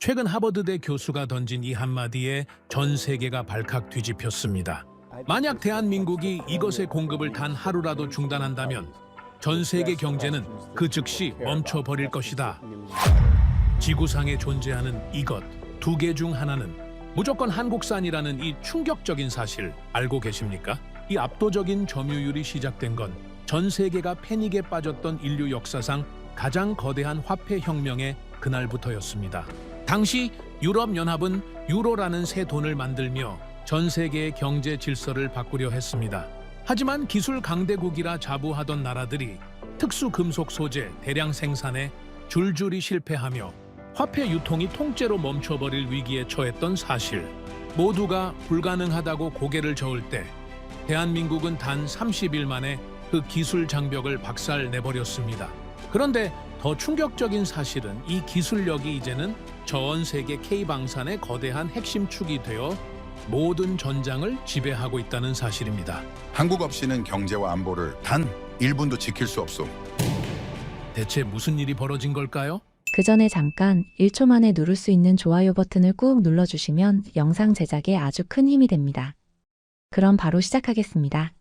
최근 하버드대 교수가 던진 이 한마디에 전 세계가 발칵 뒤집혔습니다. 만약 대한민국이 이것의 공급을 단 하루라도 중단한다면 전 세계 경제는 그 즉시 멈춰버릴 것이다. 지구상에 존재하는 이것 두 개 중 하나는 무조건 한국산이라는 이 충격적인 사실 알고 계십니까? 이 압도적인 점유율이 시작된 건 전 세계가 패닉에 빠졌던 인류 역사상 가장 거대한 화폐 혁명의 그날부터였습니다. 당시 유럽연합은 유로라는 새 돈을 만들며 전 세계의 경제 질서를 바꾸려 했습니다. 하지만 기술 강대국이라 자부하던 나라들이 특수 금속 소재 대량 생산에 줄줄이 실패하며 화폐 유통이 통째로 멈춰버릴 위기에 처했던 사실. 모두가 불가능하다고 고개를 저을 때 대한민국은 단 30일 만에 그 기술 장벽을 박살내버렸습니다. 그런데 더 충격적인 사실은 이 기술력이 이제는 전 세계 K방산의 거대한 핵심 축이 되어 모든 전장을 지배하고 있다는 사실입니다. 한국 없이는 경제와 안보를 단 1분도 지킬 수 없소. 대체 무슨 일이 벌어진 걸까요? 그 전에 잠깐 1초 만에 누를 수 있는 좋아요 버튼을 꾹 눌러주시면 영상 제작에 아주 큰 힘이 됩니다. 그럼 바로 시작하겠습니다.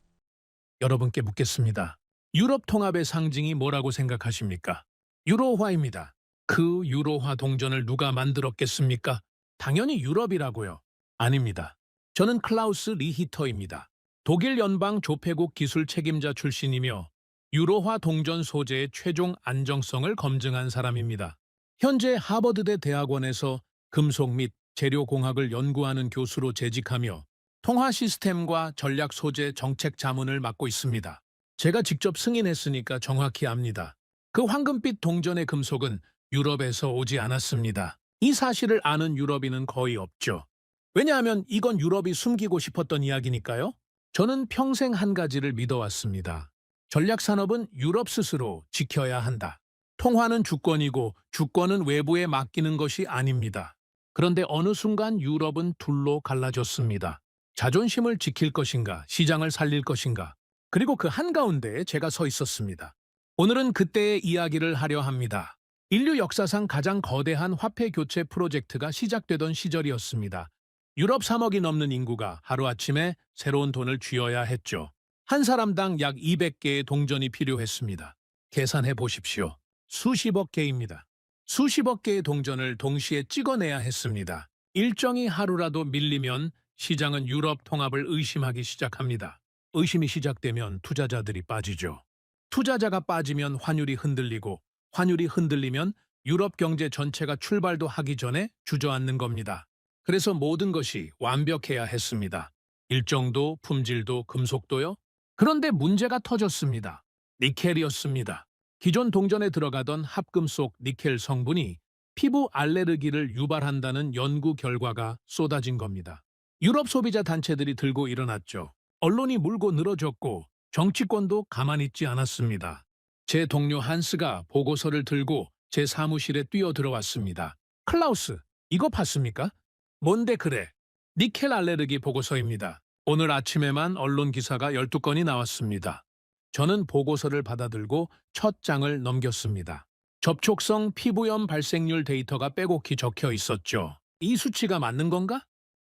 여러분께 묻겠습니다. 유럽 통합의 상징이 뭐라고 생각하십니까? 유로화입니다. 그 유로화 동전을 누가 만들었겠습니까? 당연히 유럽이라고요. 아닙니다. 저는 클라우스 리히터입니다. 독일 연방 조폐국 기술 책임자 출신이며 유로화 동전 소재의 최종 안정성을 검증한 사람입니다. 현재 하버드대 대학원에서 금속 및 재료공학을 연구하는 교수로 재직하며 통화 시스템과 전략 소재 정책 자문을 맡고 있습니다. 제가 직접 승인했으니까 정확히 압니다. 그 황금빛 동전의 금속은 유럽에서 오지 않았습니다. 이 사실을 아는 유럽인은 거의 없죠. 왜냐하면 이건 유럽이 숨기고 싶었던 이야기니까요. 저는 평생 한 가지를 믿어왔습니다. 전략산업은 유럽 스스로 지켜야 한다. 통화는 주권이고 주권은 외부에 맡기는 것이 아닙니다. 그런데 어느 순간 유럽은 둘로 갈라졌습니다. 자존심을 지킬 것인가, 시장을 살릴 것인가, 그리고 그 한가운데에 제가 서 있었습니다. 오늘은 그때의 이야기를 하려 합니다. 인류 역사상 가장 거대한 화폐 교체 프로젝트가 시작되던 시절이었습니다. 유럽 3억이 넘는 인구가 하루아침에 새로운 돈을 쥐어야 했죠. 한 사람당 약 200개의 동전이 필요했습니다. 계산해 보십시오. 수십억 개입니다. 수십억 개의 동전을 동시에 찍어내야 했습니다. 일정이 하루라도 밀리면 시장은 유럽 통합을 의심하기 시작합니다. 의심이 시작되면 투자자들이 빠지죠. 투자자가 빠지면 환율이 흔들리고 환율이 흔들리면 유럽 경제 전체가 출발도 하기 전에 주저앉는 겁니다. 그래서 모든 것이 완벽해야 했습니다. 일정도, 품질도, 금속도요. 그런데 문제가 터졌습니다. 니켈이었습니다. 기존 동전에 들어가던 합금속 니켈 성분이 피부 알레르기를 유발한다는 연구 결과가 쏟아진 겁니다. 유럽 소비자 단체들이 들고 일어났죠. 언론이 물고 늘어졌고 정치권도 가만히 있지 않았습니다. 제 동료 한스가 보고서를 들고 제 사무실에 뛰어들어왔습니다. 클라우스, 이거 봤습니까? 뭔데 그래? 니켈 알레르기 보고서입니다. 오늘 아침에만 언론 기사가 12건이 나왔습니다. 저는 보고서를 받아들고 첫 장을 넘겼습니다. 접촉성 피부염 발생률 데이터가 빼곡히 적혀 있었죠. 이 수치가 맞는 건가?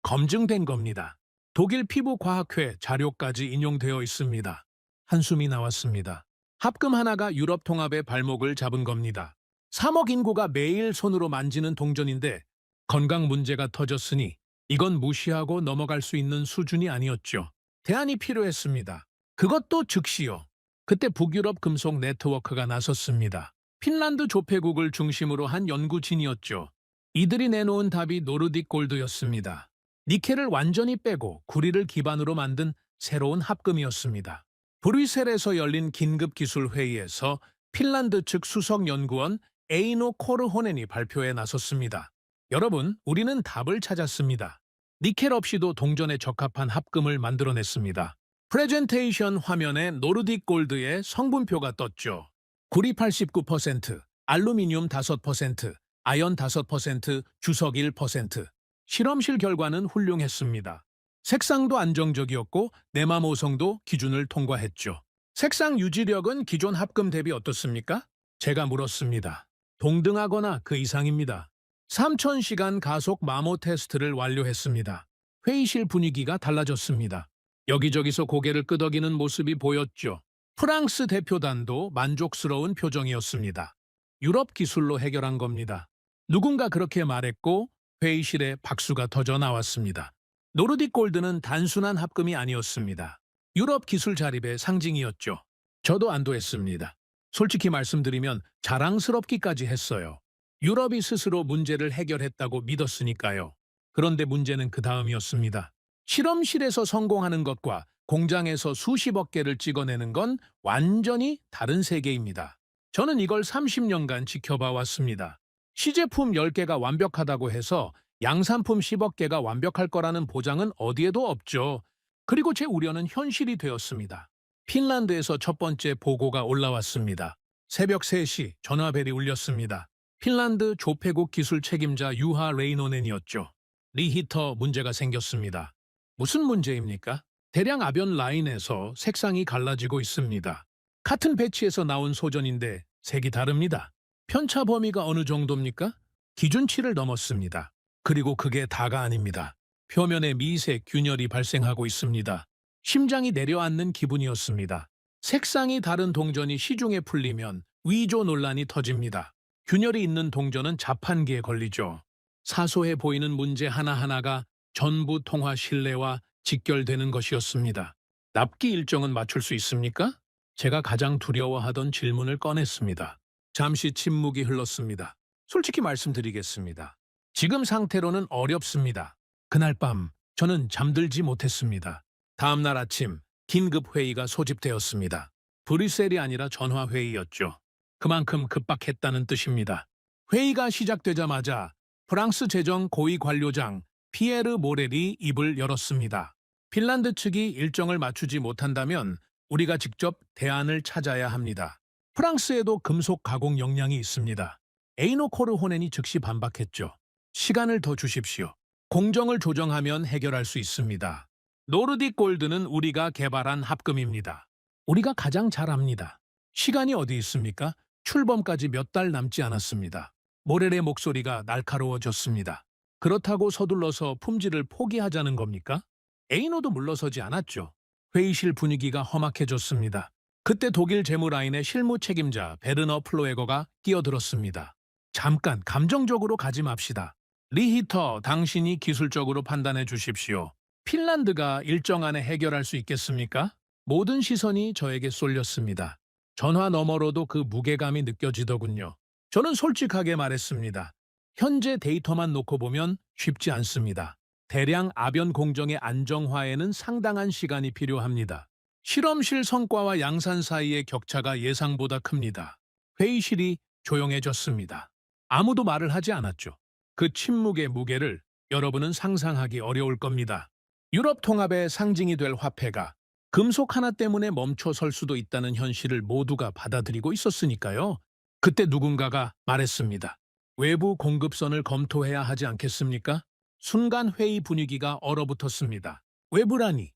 검증된 겁니다. 독일 피부과학회 자료까지 인용되어 있습니다. 한숨이 나왔습니다. 합금 하나가 유럽 통합의 발목을 잡은 겁니다. 3억 인구가 매일 손으로 만지는 동전인데 건강 문제가 터졌으니 이건 무시하고 넘어갈 수 있는 수준이 아니었죠. 대안이 필요했습니다. 그것도 즉시요. 그때 북유럽 금속 네트워크가 나섰습니다. 핀란드 조폐국을 중심으로 한 연구진이었죠. 이들이 내놓은 답이 노르딕 골드였습니다. 니켈을 완전히 빼고 구리를 기반으로 만든 새로운 합금이었습니다. 브뤼셀에서 열린 긴급 기술 회의에서 핀란드 측 수석 연구원 에이노 코르호넨이 발표에 나섰습니다. 여러분, 우리는 답을 찾았습니다. 니켈 없이도 동전에 적합한 합금을 만들어냈습니다. 프레젠테이션 화면에 노르딕 골드의 성분표가 떴죠. 구리 89%, 알루미늄 5%, 아연 5%, 주석 1%. 실험실 결과는 훌륭했습니다. 색상도 안정적이었고 내마모성도 기준을 통과했죠. 색상 유지력은 기존 합금 대비 어떻습니까? 제가 물었습니다. 동등하거나 그 이상입니다. 3000시간 가속 마모 테스트를 완료했습니다. 회의실 분위기가 달라졌습니다. 여기저기서 고개를 끄덕이는 모습이 보였죠. 프랑스 대표단도 만족스러운 표정이었습니다. 유럽 기술로 해결한 겁니다. 누군가 그렇게 말했고 회의실에 박수가 터져 나왔습니다. 노르딕 골드는 단순한 합금이 아니었습니다. 유럽 기술 자립의 상징이었죠. 저도 안도했습니다. 솔직히 말씀드리면 자랑스럽기까지 했어요. 유럽이 스스로 문제를 해결했다고 믿었으니까요. 그런데 문제는 그 다음이었습니다. 실험실에서 성공하는 것과 공장에서 수십억 개를 찍어내는 건 완전히 다른 세계입니다. 저는 이걸 30년간 지켜봐 왔습니다. 시제품 10개가 완벽하다고 해서 양산품 10억 개가 완벽할 거라는 보장은 어디에도 없죠. 그리고 제 우려는 현실이 되었습니다. 핀란드에서 첫 번째 보고가 올라왔습니다. 새벽 3시 전화벨이 울렸습니다. 핀란드 조폐국 기술 책임자 유하 레이노넨이었죠. 리히터 문제가 생겼습니다. 무슨 문제입니까? 대량 압연 라인에서 색상이 갈라지고 있습니다. 같은 배치에서 나온 소전인데 색이 다릅니다. 편차 범위가 어느 정도입니까? 기준치를 넘었습니다. 그리고 그게 다가 아닙니다. 표면에 미세 균열이 발생하고 있습니다. 심장이 내려앉는 기분이었습니다. 색상이 다른 동전이 시중에 풀리면 위조 논란이 터집니다. 균열이 있는 동전은 자판기에 걸리죠. 사소해 보이는 문제 하나하나가 전부 통화 신뢰와 직결되는 것이었습니다. 납기 일정은 맞출 수 있습니까? 제가 가장 두려워하던 질문을 꺼냈습니다. 잠시 침묵이 흘렀습니다. 솔직히 말씀드리겠습니다. 지금 상태로는 어렵습니다. 그날 밤 저는 잠들지 못했습니다. 다음 날 아침 긴급 회의가 소집되었습니다. 브뤼셀이 아니라 전화 회의였죠. 그만큼 급박했다는 뜻입니다. 회의가 시작되자마자 프랑스 재정 고위 관료장 피에르 모렐이 입을 열었습니다. 핀란드 측이 일정을 맞추지 못한다면 우리가 직접 대안을 찾아야 합니다. 프랑스에도 금속 가공 역량이 있습니다. 에이노 코르호넨이 즉시 반박했죠. 시간을 더 주십시오. 공정을 조정하면 해결할 수 있습니다. 노르딕 골드는 우리가 개발한 합금입니다. 우리가 가장 잘 압니다. 시간이 어디 있습니까? 출범까지 몇 달 남지 않았습니다. 모렐의 목소리가 날카로워졌습니다. 그렇다고 서둘러서 품질을 포기하자는 겁니까? 에이노도 물러서지 않았죠. 회의실 분위기가 험악해졌습니다. 그때 독일 재무라인의 실무 책임자 베르너 플로에거가 끼어들었습니다. 잠깐 감정적으로 가지 맙시다. 리히터, 당신이 기술적으로 판단해 주십시오. 핀란드가 일정 안에 해결할 수 있겠습니까? 모든 시선이 저에게 쏠렸습니다. 전화 너머로도 그 무게감이 느껴지더군요. 저는 솔직하게 말했습니다. 현재 데이터만 놓고 보면 쉽지 않습니다. 대량 압연 공정의 안정화에는 상당한 시간이 필요합니다. 실험실 성과와 양산 사이의 격차가 예상보다 큽니다. 회의실이 조용해졌습니다. 아무도 말을 하지 않았죠. 그 침묵의 무게를 여러분은 상상하기 어려울 겁니다. 유럽 통합의 상징이 될 화폐가 금속 하나 때문에 멈춰 설 수도 있다는 현실을 모두가 받아들이고 있었으니까요. 그때 누군가가 말했습니다. 외부 공급선을 검토해야 하지 않겠습니까? 순간 회의 분위기가 얼어붙었습니다. 외부라니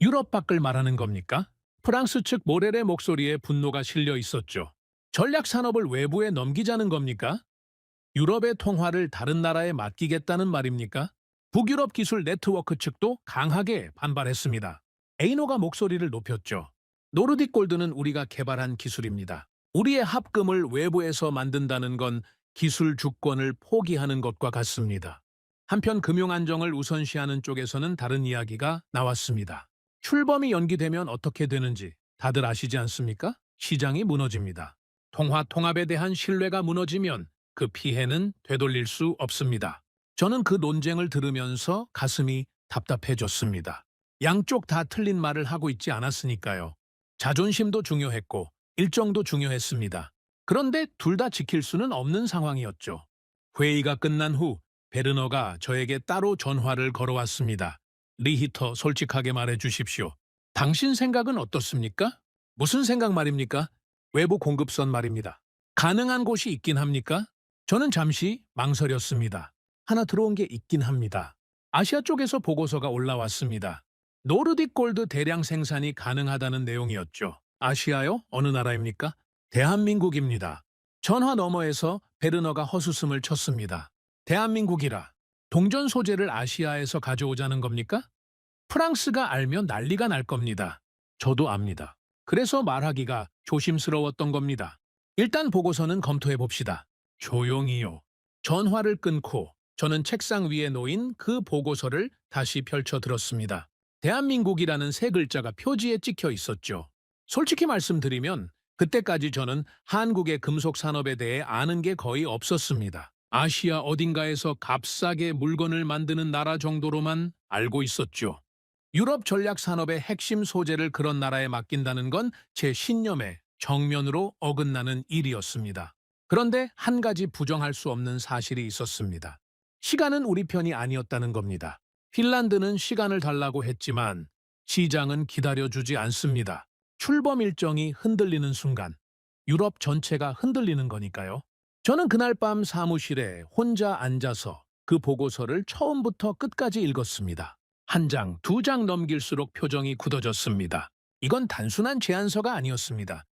유럽 밖을 말하는 겁니까? 프랑스 측 모렐의 목소리에 분노가 실려 있었죠. 전략 산업을 외부에 넘기자는 겁니까? 유럽의 통화를 다른 나라에 맡기겠다는 말입니까? 북유럽 기술 네트워크 측도 강하게 반발했습니다. 에이노가 목소리를 높였죠. 노르딕 골드는 우리가 개발한 기술입니다. 우리의 합금을 외부에서 만든다는 건 기술 주권을 포기하는 것과 같습니다. 한편 금융 안정을 우선시하는 쪽에서는 다른 이야기가 나왔습니다. 출범이 연기되면 어떻게 되는지 다들 아시지 않습니까? 시장이 무너집니다. 통합에 대한 신뢰가 무너지면 그 피해는 되돌릴 수 없습니다. 저는 그 논쟁을 들으면서 가슴이 답답해졌습니다. 양쪽 다 틀린 말을 하고 있지 않았으니까요. 자존심도 중요했고 일정도 중요했습니다. 그런데 둘 다 지킬 수는 없는 상황이었죠. 회의가 끝난 후 베르너가 저에게 따로 전화를 걸어왔습니다. 리히터, 솔직하게 말해 주십시오. 당신 생각은 어떻습니까? 무슨 생각 말입니까? 외부 공급선 말입니다. 가능한 곳이 있긴 합니까? 저는 잠시 망설였습니다. 하나 들어온 게 있긴 합니다. 아시아 쪽에서 보고서가 올라왔습니다. 노르딕 골드 대량 생산이 가능하다는 내용이었죠. 아시아요? 어느 나라입니까? 대한민국입니다. 전화 너머에서 베르너가 헛웃음을 쳤습니다. 대한민국이라 동전 소재를 아시아에서 가져오자는 겁니까? 프랑스가 알면 난리가 날 겁니다. 저도 압니다. 그래서 말하기가 조심스러웠던 겁니다. 일단 보고서는 검토해 봅시다. 조용히요. 전화를 끊고 저는 책상 위에 놓인 그 보고서를 다시 펼쳐 들었습니다. 대한민국이라는 세 글자가 표지에 찍혀 있었죠. 솔직히 말씀드리면 그때까지 저는 한국의 금속 산업에 대해 아는 게 거의 없었습니다. 아시아 어딘가에서 값싸게 물건을 만드는 나라 정도로만 알고 있었죠. 유럽 전략 산업의 핵심 소재를 그런 나라에 맡긴다는 건 제 신념에 정면으로 어긋나는 일이었습니다. 그런데 한 가지 부정할 수 없는 사실이 있었습니다. 시간은 우리 편이 아니었다는 겁니다. 핀란드는 시간을 달라고 했지만 시장은 기다려주지 않습니다. 출범 일정이 흔들리는 순간 유럽 전체가 흔들리는 거니까요. 저는 그날 밤 사무실에 혼자 앉아서 그 보고서를 처음부터 끝까지 읽었습니다. 한 장, 두 장 넘길수록 표정이 굳어졌습니다. 이건 단순한 제안서가 아니었습니다.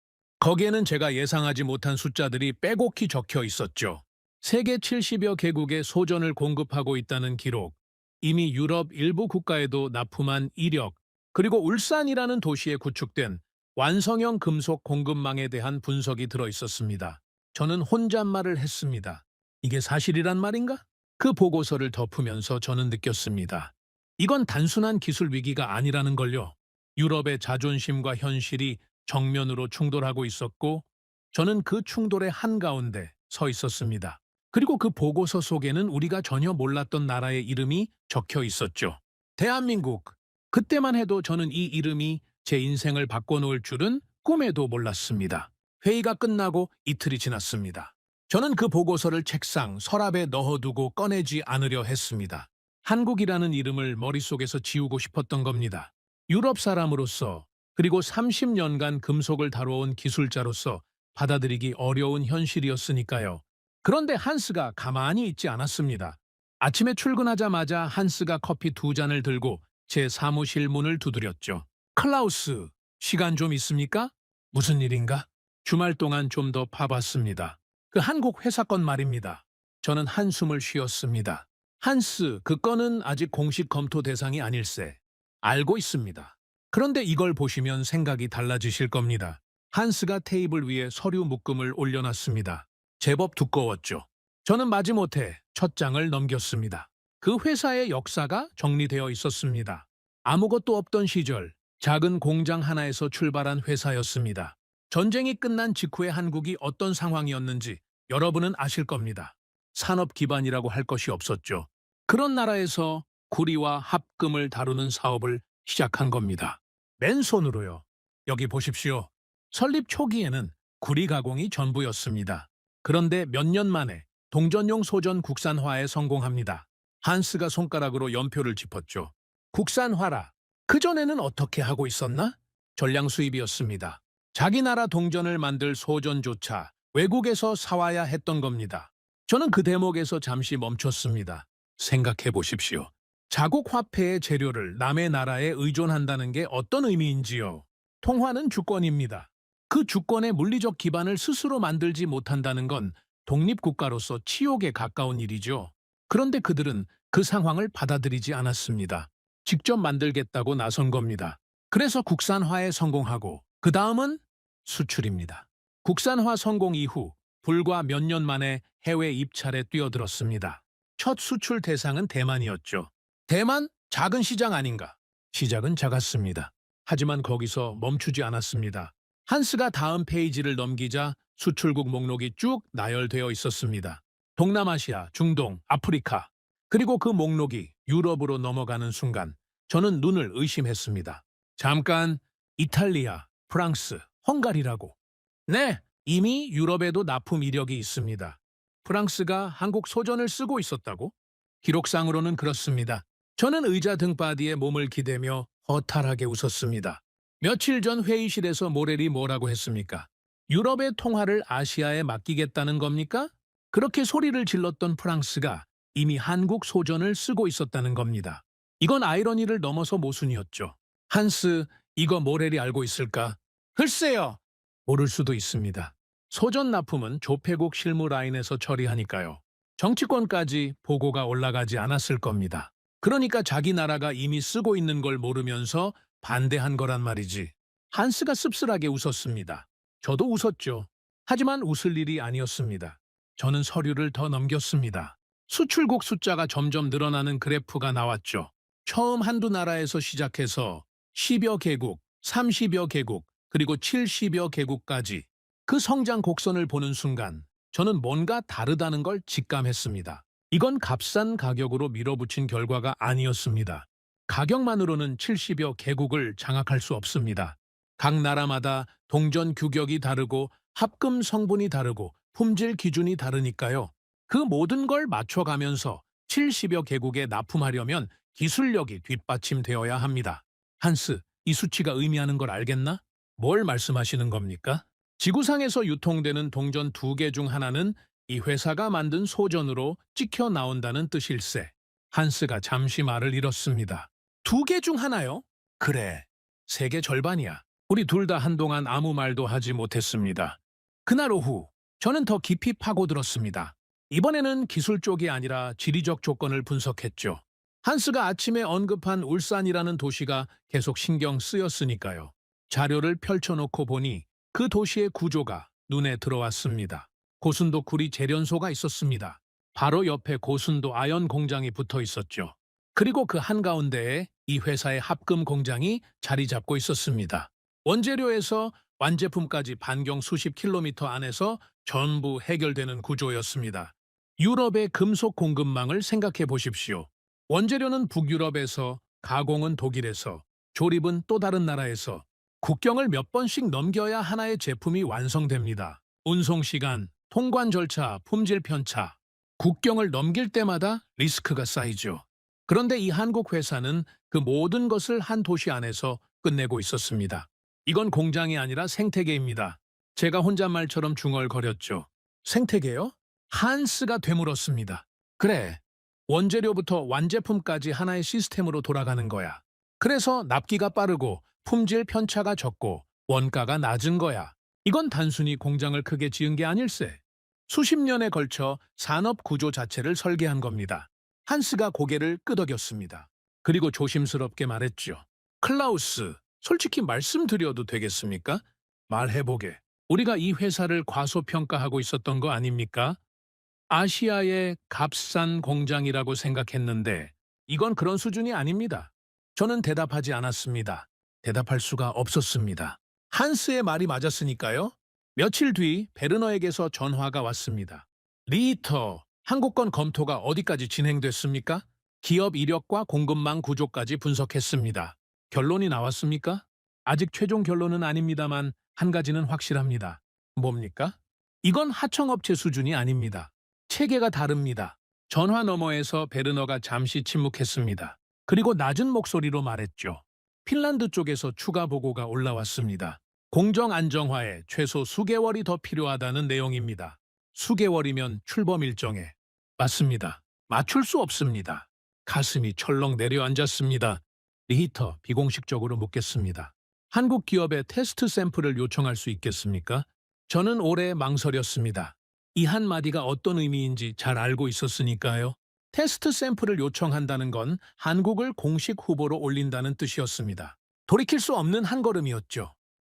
거기에는 제가 예상하지 못한 숫자들이 빼곡히 적혀 있었죠. 세계 70여 개국에 소전을 공급하고 있다는 기록, 이미 유럽 일부 국가에도 납품한 이력, 그리고 울산이라는 도시에 구축된 완성형 금속 공급망에 대한 분석이 들어 있었습니다. 저는 혼잣말을 했습니다. 이게 사실이란 말인가? 그 보고서를 덮으면서 저는 느꼈습니다. 이건 단순한 기술 위기가 아니라는 걸요. 유럽의 자존심과 현실이 정면으로 충돌하고 있었고 저는 그 충돌의 한가운데 서 있었습니다. 그리고 그 보고서 속에는 우리가 전혀 몰랐던 나라의 이름이 적혀 있었죠. 대한민국. 그때만 해도 저는 이 이름이 제 인생을 바꿔놓을 줄은 꿈에도 몰랐습니다. 회의가 끝나고 이틀이 지났습니다. 저는 그 보고서를 책상, 서랍에 넣어두고 꺼내지 않으려 했습니다. 한국이라는 이름을 머릿속에서 지우고 싶었던 겁니다. 유럽 사람으로서 그리고 30년간 금속을 다뤄온 기술자로서 받아들이기 어려운 현실이었으니까요. 그런데 한스가 가만히 있지 않았습니다. 아침에 출근하자마자 한스가 커피 두 잔을 들고 제 사무실 문을 두드렸죠. 클라우스, 시간 좀 있습니까? 무슨 일인가? 주말 동안 좀 더 파봤습니다. 그 한국 회사 건 말입니다. 저는 한숨을 쉬었습니다. 한스, 그 건은 아직 공식 검토 대상이 아닐세. 알고 있습니다. 그런데 이걸 보시면 생각이 달라지실 겁니다. 한스가 테이블 위에 서류 묶음을 올려놨습니다. 제법 두꺼웠죠. 저는 마지못해 첫 장을 넘겼습니다. 그 회사의 역사가 정리되어 있었습니다. 아무것도 없던 시절, 작은 공장 하나에서 출발한 회사였습니다. 전쟁이 끝난 직후의 한국이 어떤 상황이었는지 여러분은 아실 겁니다. 산업 기반이라고 할 것이 없었죠. 그런 나라에서 구리와 합금을 다루는 사업을 시작한 겁니다. 맨손으로요. 여기 보십시오. 설립 초기에는 구리 가공이 전부였습니다. 그런데 몇 년 만에 동전용 소전 국산화에 성공합니다. 한스가 손가락으로 연표를 짚었죠. 국산화라. 그전에는 어떻게 하고 있었나? 전량 수입이었습니다. 자기 나라 동전을 만들 소전조차 외국에서 사와야 했던 겁니다. 저는 그 대목에서 잠시 멈췄습니다. 생각해 보십시오. 자국 화폐의 재료를 남의 나라에 의존한다는 게 어떤 의미인지요. 통화는 주권입니다. 그 주권의 물리적 기반을 스스로 만들지 못한다는 건 독립국가로서 치욕에 가까운 일이죠. 그런데 그들은 그 상황을 받아들이지 않았습니다. 직접 만들겠다고 나선 겁니다. 그래서 국산화에 성공하고 그 다음은 수출입니다. 국산화 성공 이후 불과 몇 년 만에 해외 입찰에 뛰어들었습니다. 첫 수출 대상은 대만이었죠. 대만? 작은 시장 아닌가? 시작은 작았습니다. 하지만 거기서 멈추지 않았습니다. 한스가 다음 페이지를 넘기자 수출국 목록이 쭉 나열되어 있었습니다. 동남아시아, 중동, 아프리카, 그리고 그 목록이 유럽으로 넘어가는 순간 저는 눈을 의심했습니다. 잠깐, 이탈리아, 프랑스, 헝가리라고. 네, 이미 유럽에도 납품 이력이 있습니다. 프랑스가 한국 소전을 쓰고 있었다고? 기록상으로는 그렇습니다. 저는 의자 등바디에 몸을 기대며 허탈하게 웃었습니다. 며칠 전 회의실에서 모렐이 뭐라고 했습니까? 유럽의 통화를 아시아에 맡기겠다는 겁니까? 그렇게 소리를 질렀던 프랑스가 이미 한국 소전을 쓰고 있었다는 겁니다. 이건 아이러니를 넘어서 모순이었죠. 한스, 이거 모렐이 알고 있을까? 글쎄요. 모를 수도 있습니다. 소전 납품은 조폐국 실무 라인에서 처리하니까요. 정치권까지 보고가 올라가지 않았을 겁니다. 그러니까 자기 나라가 이미 쓰고 있는 걸 모르면서 반대한 거란 말이지. 한스가 씁쓸하게 웃었습니다. 저도 웃었죠. 하지만 웃을 일이 아니었습니다. 저는 서류를 더 넘겼습니다. 수출국 숫자가 점점 늘어나는 그래프가 나왔죠. 처음 한두 나라에서 시작해서 10여 개국, 30여 개국, 그리고 70여 개국까지 그 성장 곡선을 보는 순간 저는 뭔가 다르다는 걸 직감했습니다. 이건 값싼 가격으로 밀어붙인 결과가 아니었습니다. 가격만으로는 70여 개국을 장악할 수 없습니다. 각 나라마다 동전 규격이 다르고 합금 성분이 다르고 품질 기준이 다르니까요. 그 모든 걸 맞춰가면서 70여 개국에 납품하려면 기술력이 뒷받침되어야 합니다. 한스, 이 수치가 의미하는 걸 알겠나? 뭘 말씀하시는 겁니까? 지구상에서 유통되는 동전 2개 중 하나는 이 회사가 만든 소전으로 찍혀 나온다는 뜻일세. 한스가 잠시 말을 잃었습니다. 2개 중 하나요? 그래, 세계 절반이야. 우리 둘 다 한동안 아무 말도 하지 못했습니다. 그날 오후, 저는 더 깊이 파고들었습니다. 이번에는 기술 쪽이 아니라 지리적 조건을 분석했죠. 한스가 아침에 언급한 울산이라는 도시가 계속 신경 쓰였으니까요. 자료를 펼쳐놓고 보니 그 도시의 구조가 눈에 들어왔습니다. 고순도 구리 재련소가 있었습니다. 바로 옆에 고순도 아연 공장이 붙어 있었죠. 그리고 그 한가운데에 이 회사의 합금 공장이 자리 잡고 있었습니다. 원재료에서 완제품까지 반경 수십 킬로미터 안에서 전부 해결되는 구조였습니다. 유럽의 금속 공급망을 생각해 보십시오. 원재료는 북유럽에서, 가공은 독일에서, 조립은 또 다른 나라에서 국경을 몇 번씩 넘겨야 하나의 제품이 완성됩니다. 운송시간, 통관 절차, 품질 편차. 국경을 넘길 때마다 리스크가 쌓이죠. 그런데 이 한국 회사는 그 모든 것을 한 도시 안에서 끝내고 있었습니다. 이건 공장이 아니라 생태계입니다. 제가 혼잣말처럼 중얼거렸죠. 생태계요? 한스가 되물었습니다. 그래, 원재료부터 완제품까지 하나의 시스템으로 돌아가는 거야. 그래서 납기가 빠르고 품질 편차가 적고 원가가 낮은 거야. 이건 단순히 공장을 크게 지은 게 아닐세. 수십 년에 걸쳐 산업 구조 자체를 설계한 겁니다. 한스가 고개를 끄덕였습니다. 그리고 조심스럽게 말했죠. 클라우스, 솔직히 말씀드려도 되겠습니까? 말해보게. 우리가 이 회사를 과소평가하고 있었던 거 아닙니까? 아시아의 값싼 공장이라고 생각했는데 이건 그런 수준이 아닙니다. 저는 대답하지 않았습니다. 대답할 수가 없었습니다. 한스의 말이 맞았으니까요. 며칠 뒤 베르너에게서 전화가 왔습니다. 리히터, 한국권 검토가 어디까지 진행됐습니까? 기업 이력과 공급망 구조까지 분석했습니다. 결론이 나왔습니까? 아직 최종 결론은 아닙니다만 한 가지는 확실합니다. 뭡니까? 이건 하청업체 수준이 아닙니다. 체계가 다릅니다. 전화 너머에서 베르너가 잠시 침묵했습니다. 그리고 낮은 목소리로 말했죠. 핀란드 쪽에서 추가 보고가 올라왔습니다. 공정 안정화에 최소 수개월이 더 필요하다는 내용입니다. 수개월이면 출범 일정에 맞습니다. 맞출 수 없습니다. 가슴이 철렁 내려앉았습니다. 리히터, 비공식적으로 묻겠습니다. 한국 기업에 테스트 샘플을 요청할 수 있겠습니까? 저는 오래 망설였습니다. 이 한마디가 어떤 의미인지 잘 알고 있었으니까요. 테스트 샘플을 요청한다는 건 한국을 공식 후보로 올린다는 뜻이었습니다. 돌이킬 수 없는 한 걸음이었죠.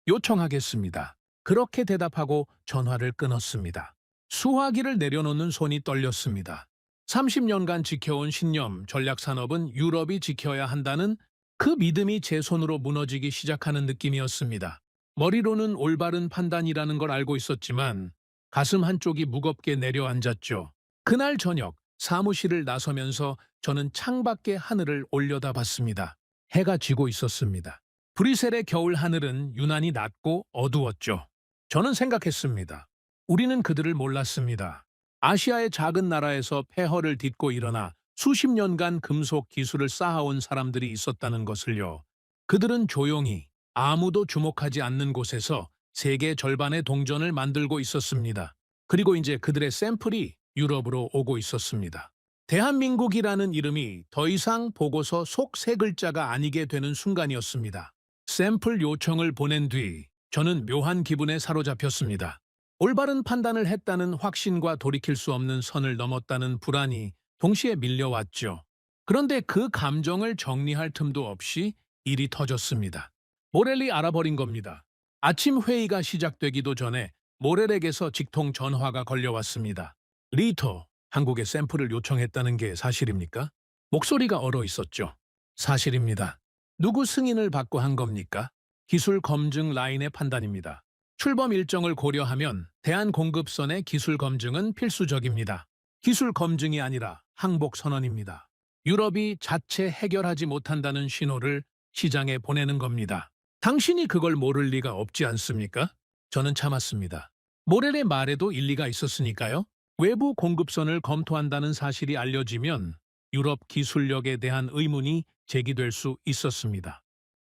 요청하겠습니다. 그렇게 대답하고 전화를 끊었습니다. 수화기를 내려놓는 손이 떨렸습니다. 30년간 지켜온 신념, 전략산업은 유럽이 지켜야 한다는 그 믿음이 제 손으로 무너지기 시작하는 느낌이었습니다. 머리로는 올바른 판단이라는 걸 알고 있었지만 가슴 한쪽이 무겁게 내려앉았죠. 그날 저녁 사무실을 나서면서 저는 창밖의 하늘을 올려다봤습니다. 해가 지고 있었습니다. 브뤼셀의 겨울 하늘은 유난히 낮고 어두웠죠. 저는 생각했습니다. 우리는 그들을 몰랐습니다. 아시아의 작은 나라에서 폐허를 딛고 일어나 수십 년간 금속 기술을 쌓아온 사람들이 있었다는 것을요. 그들은 조용히 아무도 주목하지 않는 곳에서 세계 절반의 동전을 만들고 있었습니다. 그리고 이제 그들의 샘플이 유럽으로 오고 있었습니다. 대한민국이라는 이름이 더 이상 보고서 속 세 글자가 아니게 되는 순간이었습니다. 샘플 요청을 보낸 뒤 저는 묘한 기분에 사로잡혔습니다. 올바른 판단을 했다는 확신과 돌이킬 수 없는 선을 넘었다는 불안이 동시에 밀려왔죠. 그런데 그 감정을 정리할 틈도 없이 일이 터졌습니다. 모렐이 알아버린 겁니다. 아침 회의가 시작되기도 전에 모렐에게서 직통 전화가 걸려왔습니다. 리터, 한국에 샘플을 요청했다는 게 사실입니까? 목소리가 얼어 있었죠. 사실입니다. 누구 승인을 받고 한 겁니까? 기술 검증 라인의 판단입니다. 출범 일정을 고려하면 대한공급선의 기술 검증은 필수적입니다. 기술 검증이 아니라 항복 선언입니다. 유럽이 자체 해결하지 못한다는 신호를 시장에 보내는 겁니다. 당신이 그걸 모를 리가 없지 않습니까? 저는 참았습니다. 모렐의 말에도 일리가 있었으니까요. 외부 공급선을 검토한다는 사실이 알려지면 유럽 기술력에 대한 의문이 제기될 수 있었습니다.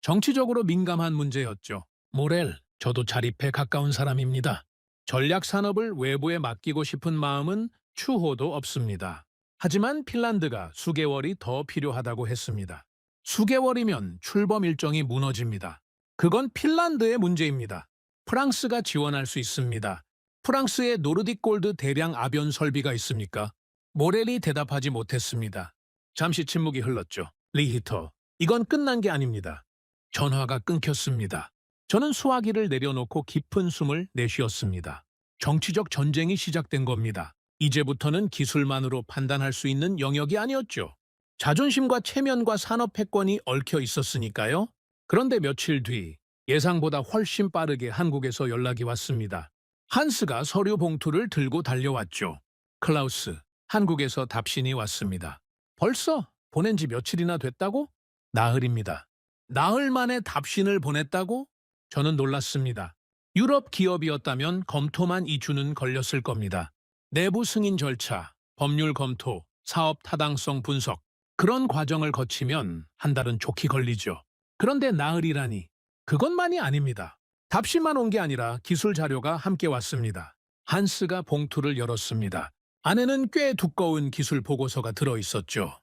정치적으로 민감한 문제였죠. 모렐, 저도 자립에 가까운 사람입니다. 전략 산업을 외부에 맡기고 싶은 마음은 추호도 없습니다. 하지만 핀란드가 수개월이 더 필요하다고 했습니다. 수개월이면 출범 일정이 무너집니다. 그건 핀란드의 문제입니다. 프랑스가 지원할 수 있습니다. 프랑스에 노르딕 골드 대량 아변 설비가 있습니까? 모렐이 대답하지 못했습니다. 잠시 침묵이 흘렀죠. 리히터, 이건 끝난 게 아닙니다. 전화가 끊겼습니다. 저는 수화기를 내려놓고 깊은 숨을 내쉬었습니다. 정치적 전쟁이 시작된 겁니다. 이제부터는 기술만으로 판단할 수 있는 영역이 아니었죠. 자존심과 체면과 산업 패권이 얽혀 있었으니까요. 그런데 며칠 뒤 예상보다 훨씬 빠르게 한국에서 연락이 왔습니다. 한스가 서류 봉투를 들고 달려왔죠. 클라우스, 한국에서 답신이 왔습니다. 벌써 보낸 지 며칠이나 됐다고? 나흘입니다. 나흘 만에 답신을 보냈다고? 저는 놀랐습니다. 유럽 기업이었다면 검토만 2주는 걸렸을 겁니다. 내부 승인 절차, 법률 검토, 사업 타당성 분석, 그런 과정을 거치면 한 달은 좋게 걸리죠. 그런데 나흘이라니, 그것만이 아닙니다. 답신만 온 게 아니라 기술 자료가 함께 왔습니다. 한스가 봉투를 열었습니다. 안에는 꽤 두꺼운 기술 보고서가 들어있었죠.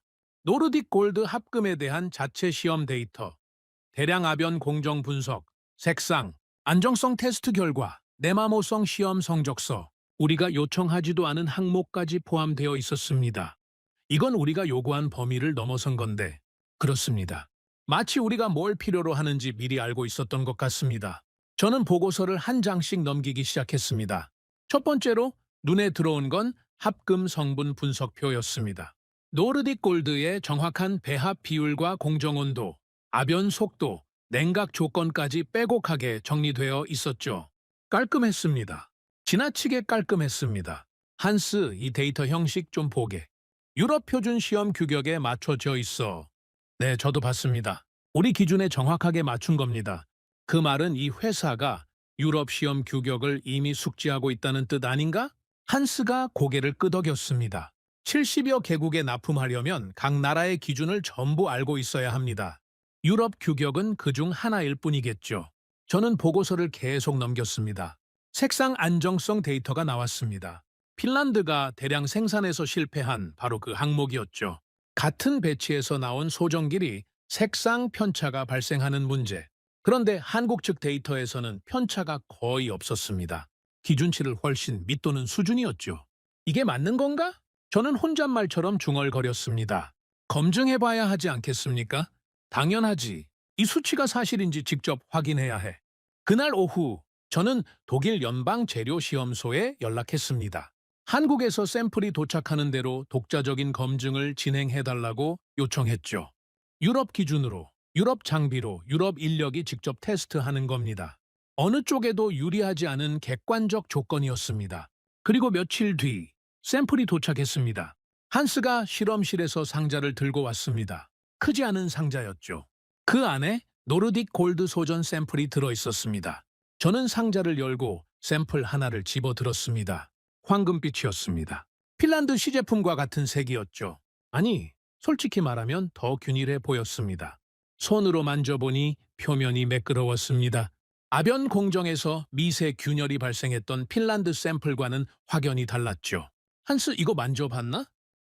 노르딕 골드 합금에 대한 자체 시험 데이터, 대량 아변 공정 분석, 색상, 안정성 테스트 결과, 내마모성 시험 성적서, 우리가 요청하지도 않은 항목까지 포함되어 있었습니다. 이건 우리가 요구한 범위를 넘어선 건데, 그렇습니다. 마치 우리가 뭘 필요로 하는지 미리 알고 있었던 것 같습니다. 저는 보고서를 한 장씩 넘기기 시작했습니다. 첫 번째로 눈에 들어온 건 합금 성분 분석표였습니다. 노르딕 골드의 정확한 배합 비율과 공정 온도, 아변 속도, 냉각 조건까지 빼곡하게 정리되어 있었죠. 깔끔했습니다. 지나치게 깔끔했습니다. 한스, 이 데이터 형식 좀 보게. 유럽 표준 시험 규격에 맞춰져 있어. 네, 저도 봤습니다. 우리 기준에 정확하게 맞춘 겁니다. 그 말은 이 회사가 유럽 시험 규격을 이미 숙지하고 있다는 뜻 아닌가? 한스가 고개를 끄덕였습니다. 70여 개국에 납품하려면 각 나라의 기준을 전부 알고 있어야 합니다. 유럽 규격은 그중 하나일 뿐이겠죠. 저는 보고서를 계속 넘겼습니다. 색상 안정성 데이터가 나왔습니다. 핀란드가 대량 생산에서 실패한 바로 그 항목이었죠. 같은 배치에서 나온 소정길이 색상 편차가 발생하는 문제. 그런데 한국 측 데이터에서는 편차가 거의 없었습니다. 기준치를 훨씬 밑도는 수준이었죠. 이게 맞는 건가? 저는 혼잣말처럼 중얼거렸습니다. 검증해봐야 하지 않겠습니까? 당연하지. 이 수치가 사실인지 직접 확인해야 해. 그날 오후 저는 독일 연방재료시험소에 연락했습니다. 한국에서 샘플이 도착하는 대로 독자적인 검증을 진행해달라고 요청했죠. 유럽 기준으로, 유럽 장비로, 유럽 인력이 직접 테스트하는 겁니다. 어느 쪽에도 유리하지 않은 객관적 조건이었습니다. 그리고 며칠 뒤 샘플이 도착했습니다. 한스가 실험실에서 상자를 들고 왔습니다. 크지 않은 상자였죠. 그 안에 노르딕 골드 소전 샘플이 들어있었습니다. 저는 상자를 열고 샘플 하나를 집어들었습니다. 황금빛이었습니다. 핀란드 시제품과 같은 색이었죠. 아니, 솔직히 말하면 더 균일해 보였습니다. 손으로 만져보니 표면이 매끄러웠습니다. 아변 공정에서 미세 균열이 발생했던 핀란드 샘플과는 확연히 달랐죠. 한스, 이거 만져봤나?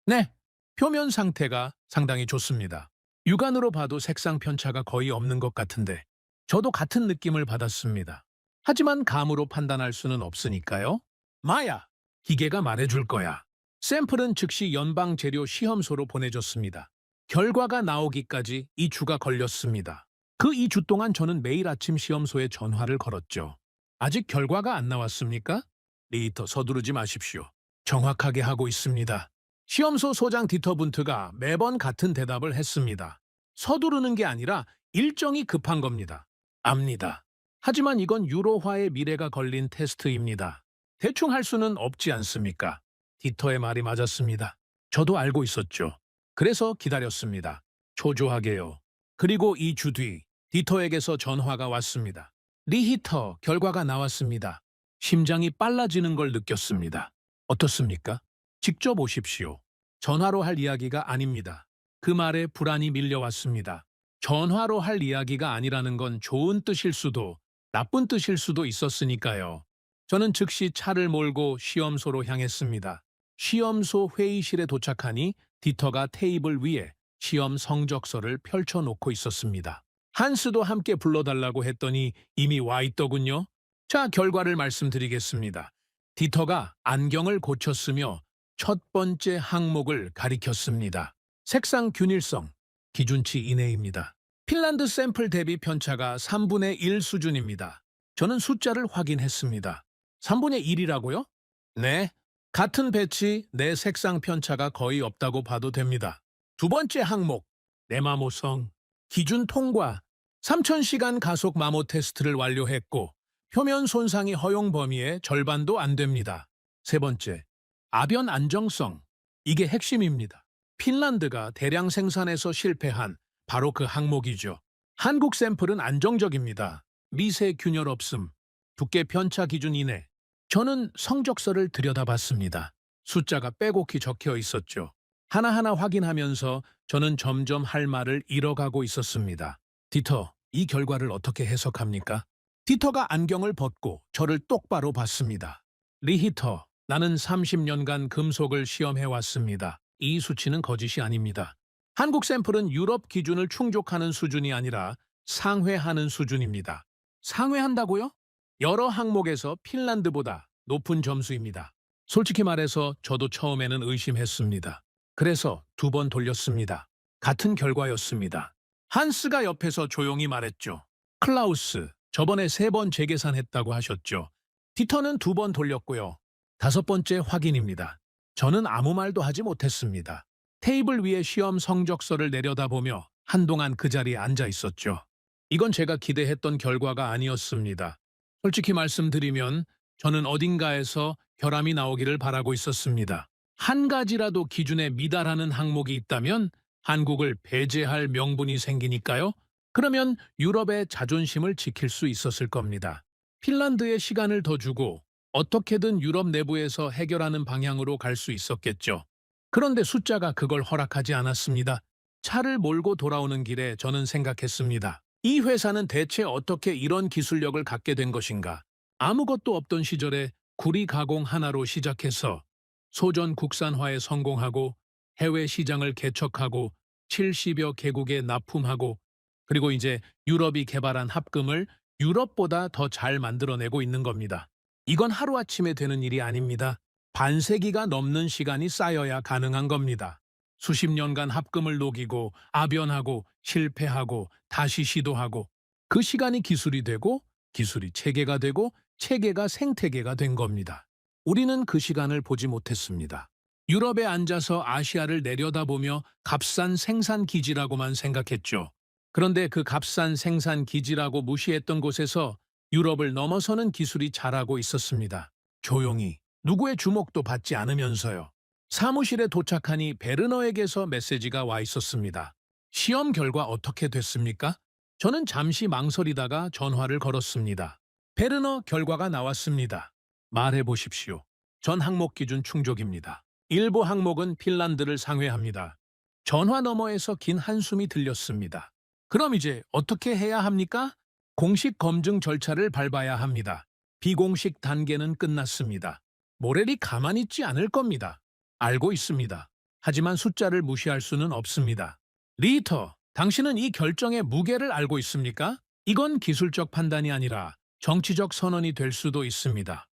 네, 표면 상태가 상당히 좋습니다. 육안으로 봐도 색상 편차가 거의 없는 것 같은데 저도 같은 느낌을 받았습니다. 하지만 감으로 판단할 수는 없으니까요. 마야, 기계가 말해줄 거야. 샘플은 즉시 연방재료 시험소로 보내졌습니다. 결과가 나오기까지 2주가 걸렸습니다. 그 2주 동안 저는 매일 아침 시험소에 전화를 걸었죠. 아직 결과가 안 나왔습니까? 리히터, 서두르지 마십시오. 정확하게 하고 있습니다. 시험소 소장 디터분트가 매번 같은 대답을 했습니다. 서두르는 게 아니라 일정이 급한 겁니다. 압니다. 하지만 이건 유로화의 미래가 걸린 테스트입니다. 대충 할 수는 없지 않습니까? 디터의 말이 맞았습니다. 저도 알고 있었죠. 그래서 기다렸습니다. 초조하게요. 그리고 2주 뒤 디터에게서 전화가 왔습니다. 리히터, 결과가 나왔습니다. 심장이 빨라지는 걸 느꼈습니다. 어떻습니까? 직접 오십시오. 전화로 할 이야기가 아닙니다. 그 말에 불안이 밀려왔습니다. 전화로 할 이야기가 아니라는 건 좋은 뜻일 수도 나쁜 뜻일 수도 있었으니까요. 저는 즉시 차를 몰고 시험소로 향했습니다. 시험소 회의실에 도착하니 디터가 테이블 위에 시험 성적서를 펼쳐놓고 있었습니다. 한스도 함께 불러달라고 했더니 이미 와 있더군요. 자, 결과를 말씀드리겠습니다. 디터가 안경을 고쳤으며 첫 번째 항목을 가리켰습니다. 색상 균일성, 기준치 이내입니다. 핀란드 샘플 대비 편차가 3분의 1 수준입니다. 저는 숫자를 확인했습니다. 3분의 1이라고요? 네. 같은 배치 내 색상 편차가 거의 없다고 봐도 됩니다. 두 번째 항목, 내마모성, 기준 통과. 3000시간 가속 마모 테스트를 완료했고 표면 손상이 허용 범위의 절반도 안 됩니다. 세 번째, 아변 안정성. 이게 핵심입니다. 핀란드가 대량 생산에서 실패한 바로 그 항목이죠. 한국 샘플은 안정적입니다. 미세 균열 없음, 두께 편차 기준 이내. 저는 성적서를 들여다봤습니다. 숫자가 빼곡히 적혀 있었죠. 하나하나 확인하면서 저는 점점 할 말을 잃어가고 있었습니다. 디터, 이 결과를 어떻게 해석합니까? 디터가 안경을 벗고 저를 똑바로 봤습니다. 리히터, 나는 30년간 금속을 시험해왔습니다. 이 수치는 거짓이 아닙니다. 한국 샘플은 유럽 기준을 충족하는 수준이 아니라 상회하는 수준입니다. 상회한다고요? 여러 항목에서 핀란드보다 높은 점수입니다. 솔직히 말해서 저도 처음에는 의심했습니다. 그래서 2번 돌렸습니다. 같은 결과였습니다. 한스가 옆에서 조용히 말했죠. 클라우스, 저번에 3번 재계산했다고 하셨죠. 디터는 2번 돌렸고요. 5번째 확인입니다. 저는 아무 말도 하지 못했습니다. 테이블 위에 시험 성적서를 내려다보며 한동안 그 자리에 앉아 있었죠. 이건 제가 기대했던 결과가 아니었습니다. 솔직히 말씀드리면 저는 어딘가에서 결함이 나오기를 바라고 있었습니다. 한 가지라도 기준에 미달하는 항목이 있다면 한국을 배제할 명분이 생기니까요. 그러면 유럽의 자존심을 지킬 수 있었을 겁니다. 핀란드에 시간을 더 주고 어떻게든 유럽 내부에서 해결하는 방향으로 갈 수 있었겠죠. 그런데 숫자가 그걸 허락하지 않았습니다. 차를 몰고 돌아오는 길에 저는 생각했습니다. 이 회사는 대체 어떻게 이런 기술력을 갖게 된 것인가? 아무것도 없던 시절에 구리 가공 하나로 시작해서 소전 국산화에 성공하고 해외 시장을 개척하고 70여 개국에 납품하고 그리고 이제 유럽이 개발한 합금을 유럽보다 더 잘 만들어내고 있는 겁니다. 이건 하루아침에 되는 일이 아닙니다. 반세기가 넘는 시간이 쌓여야 가능한 겁니다. 수십 년간 합금을 녹이고 아변하고 실패하고 다시 시도하고 그 시간이 기술이 되고 기술이 체계가 되고 체계가 생태계가 된 겁니다. 우리는 그 시간을 보지 못했습니다. 유럽에 앉아서 아시아를 내려다보며 값싼 생산 기지라고만 생각했죠. 그런데 그 값싼 생산 기지라고 무시했던 곳에서 유럽을 넘어서는 기술이 자라고 있었습니다. 조용히, 누구의 주목도 받지 않으면서요. 사무실에 도착하니 베르너에게서 메시지가 와 있었습니다. 시험 결과 어떻게 됐습니까? 저는 잠시 망설이다가 전화를 걸었습니다. 베르너, 결과가 나왔습니다. 말해보십시오. 전 항목 기준 충족입니다. 일부 항목은 핀란드를 상회합니다. 전화 너머에서 긴 한숨이 들렸습니다. 그럼 이제 어떻게 해야 합니까? 공식 검증 절차를 밟아야 합니다. 비공식 단계는 끝났습니다. 모렐이 가만히 있지 않을 겁니다. 알고 있습니다. 하지만 숫자를 무시할 수는 없습니다. 리히터, 당신은 이 결정의 무게를 알고 있습니까? 이건 기술적 판단이 아니라 정치적 선언이 될 수도 있습니다.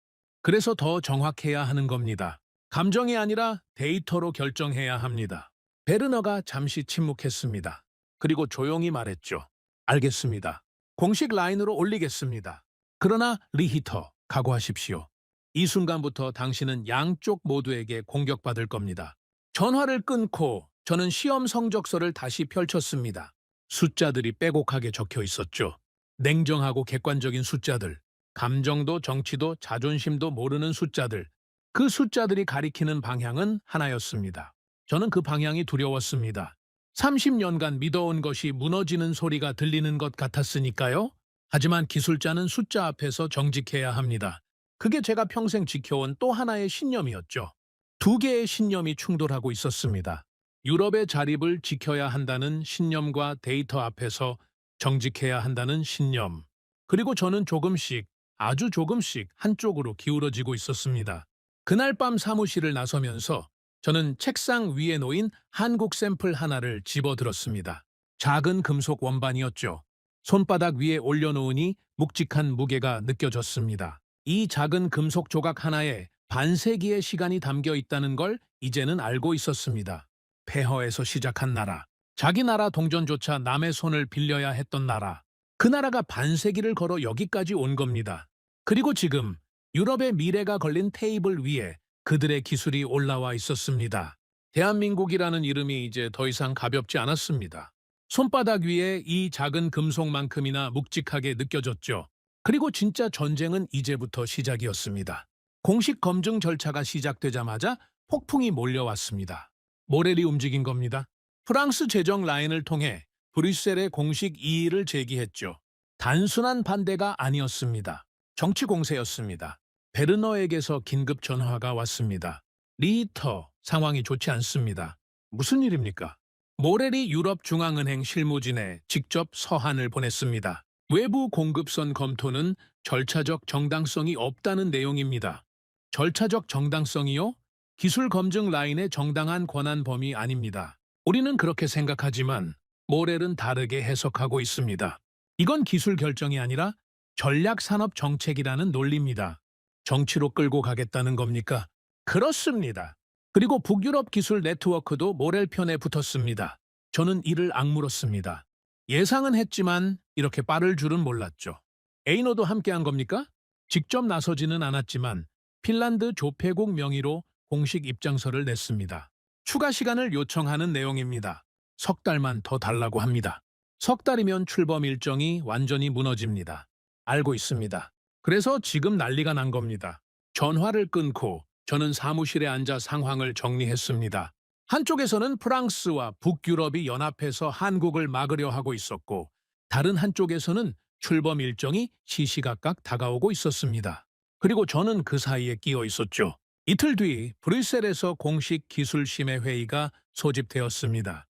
그래서 더 정확해야 하는 겁니다. 감정이 아니라 데이터로 결정해야 합니다. 베르너가 잠시 침묵했습니다. 그리고 조용히 말했죠. 알겠습니다. 공식 라인으로 올리겠습니다. 그러나 리히터, 각오하십시오. 이 순간부터 당신은 양쪽 모두에게 공격받을 겁니다. 전화를 끊고 저는 시험 성적서를 다시 펼쳤습니다. 숫자들이 빼곡하게 적혀 있었죠. 냉정하고 객관적인 숫자들, 감정도 정치도 자존심도 모르는 숫자들. 그 숫자들이 가리키는 방향은 하나였습니다. 저는 그 방향이 두려웠습니다. 30년간 믿어온 것이 무너지는 소리가 들리는 것 같았으니까요. 하지만 기술자는 숫자 앞에서 정직해야 합니다. 그게 제가 평생 지켜온 또 하나의 신념이었죠. 두 개의 신념이 충돌하고 있었습니다. 유럽의 자립을 지켜야 한다는 신념과 데이터 앞에서 정직해야 한다는 신념. 그리고 저는 조금씩, 아주 조금씩 한쪽으로 기울어지고 있었습니다. 그날 밤 사무실을 나서면서 저는 책상 위에 놓인 한국 샘플 하나를 집어들었습니다. 작은 금속 원반이었죠. 손바닥 위에 올려놓으니 묵직한 무게가 느껴졌습니다. 이 작은 금속 조각 하나에 반세기의 시간이 담겨 있다는 걸 이제는 알고 있었습니다. 폐허에서 시작한 나라, 자기 나라 동전조차 남의 손을 빌려야 했던 나라, 그 나라가 반세기를 걸어 여기까지 온 겁니다. 그리고 지금 유럽의 미래가 걸린 테이블 위에 그들의 기술이 올라와 있었습니다. 대한민국이라는 이름이 이제 더 이상 가볍지 않았습니다. 손바닥 위에 이 작은 금속만큼이나 묵직하게 느껴졌죠. 그리고 진짜 전쟁은 이제부터 시작이었습니다. 공식 검증 절차가 시작되자마자 폭풍이 몰려왔습니다. 모렐이 움직인 겁니다. 프랑스 재정 라인을 통해 브뤼셀에 공식 이의를 제기했죠. 단순한 반대가 아니었습니다. 정치 공세였습니다. 베르너에게서 긴급 전화가 왔습니다. 리히터, 상황이 좋지 않습니다. 무슨 일입니까? 모렐이 유럽중앙은행 실무진에 직접 서한을 보냈습니다. 외부 공급선 검토는 절차적 정당성이 없다는 내용입니다. 절차적 정당성이요? 기술 검증 라인의 정당한 권한 범위 아닙니다. 우리는 그렇게 생각하지만 모렐은 다르게 해석하고 있습니다. 이건 기술 결정이 아니라 전략산업 정책이라는 논리입니다. 정치로 끌고 가겠다는 겁니까? 그렇습니다. 그리고 북유럽 기술 네트워크도 모렐 편에 붙었습니다. 저는 이를 악물었습니다. 예상은 했지만 이렇게 빠를 줄은 몰랐죠. 에이노도 함께한 겁니까? 직접 나서지는 않았지만 핀란드 조폐국 명의로 공식 입장서를 냈습니다. 추가 시간을 요청하는 내용입니다. 석 달만 더 달라고 합니다. 석 달이면 출범 일정이 완전히 무너집니다. 알고 있습니다. 그래서 지금 난리가 난 겁니다. 전화를 끊고 저는 사무실에 앉아 상황을 정리했습니다. 한쪽에서는 프랑스와 북유럽이 연합해서 한국을 막으려 하고 있었고 다른 한쪽에서는 출범 일정이 시시각각 다가오고 있었습니다. 그리고 저는 그 사이에 끼어 있었죠. 이틀 뒤 브뤼셀에서 공식 기술심의 회의가 소집되었습니다.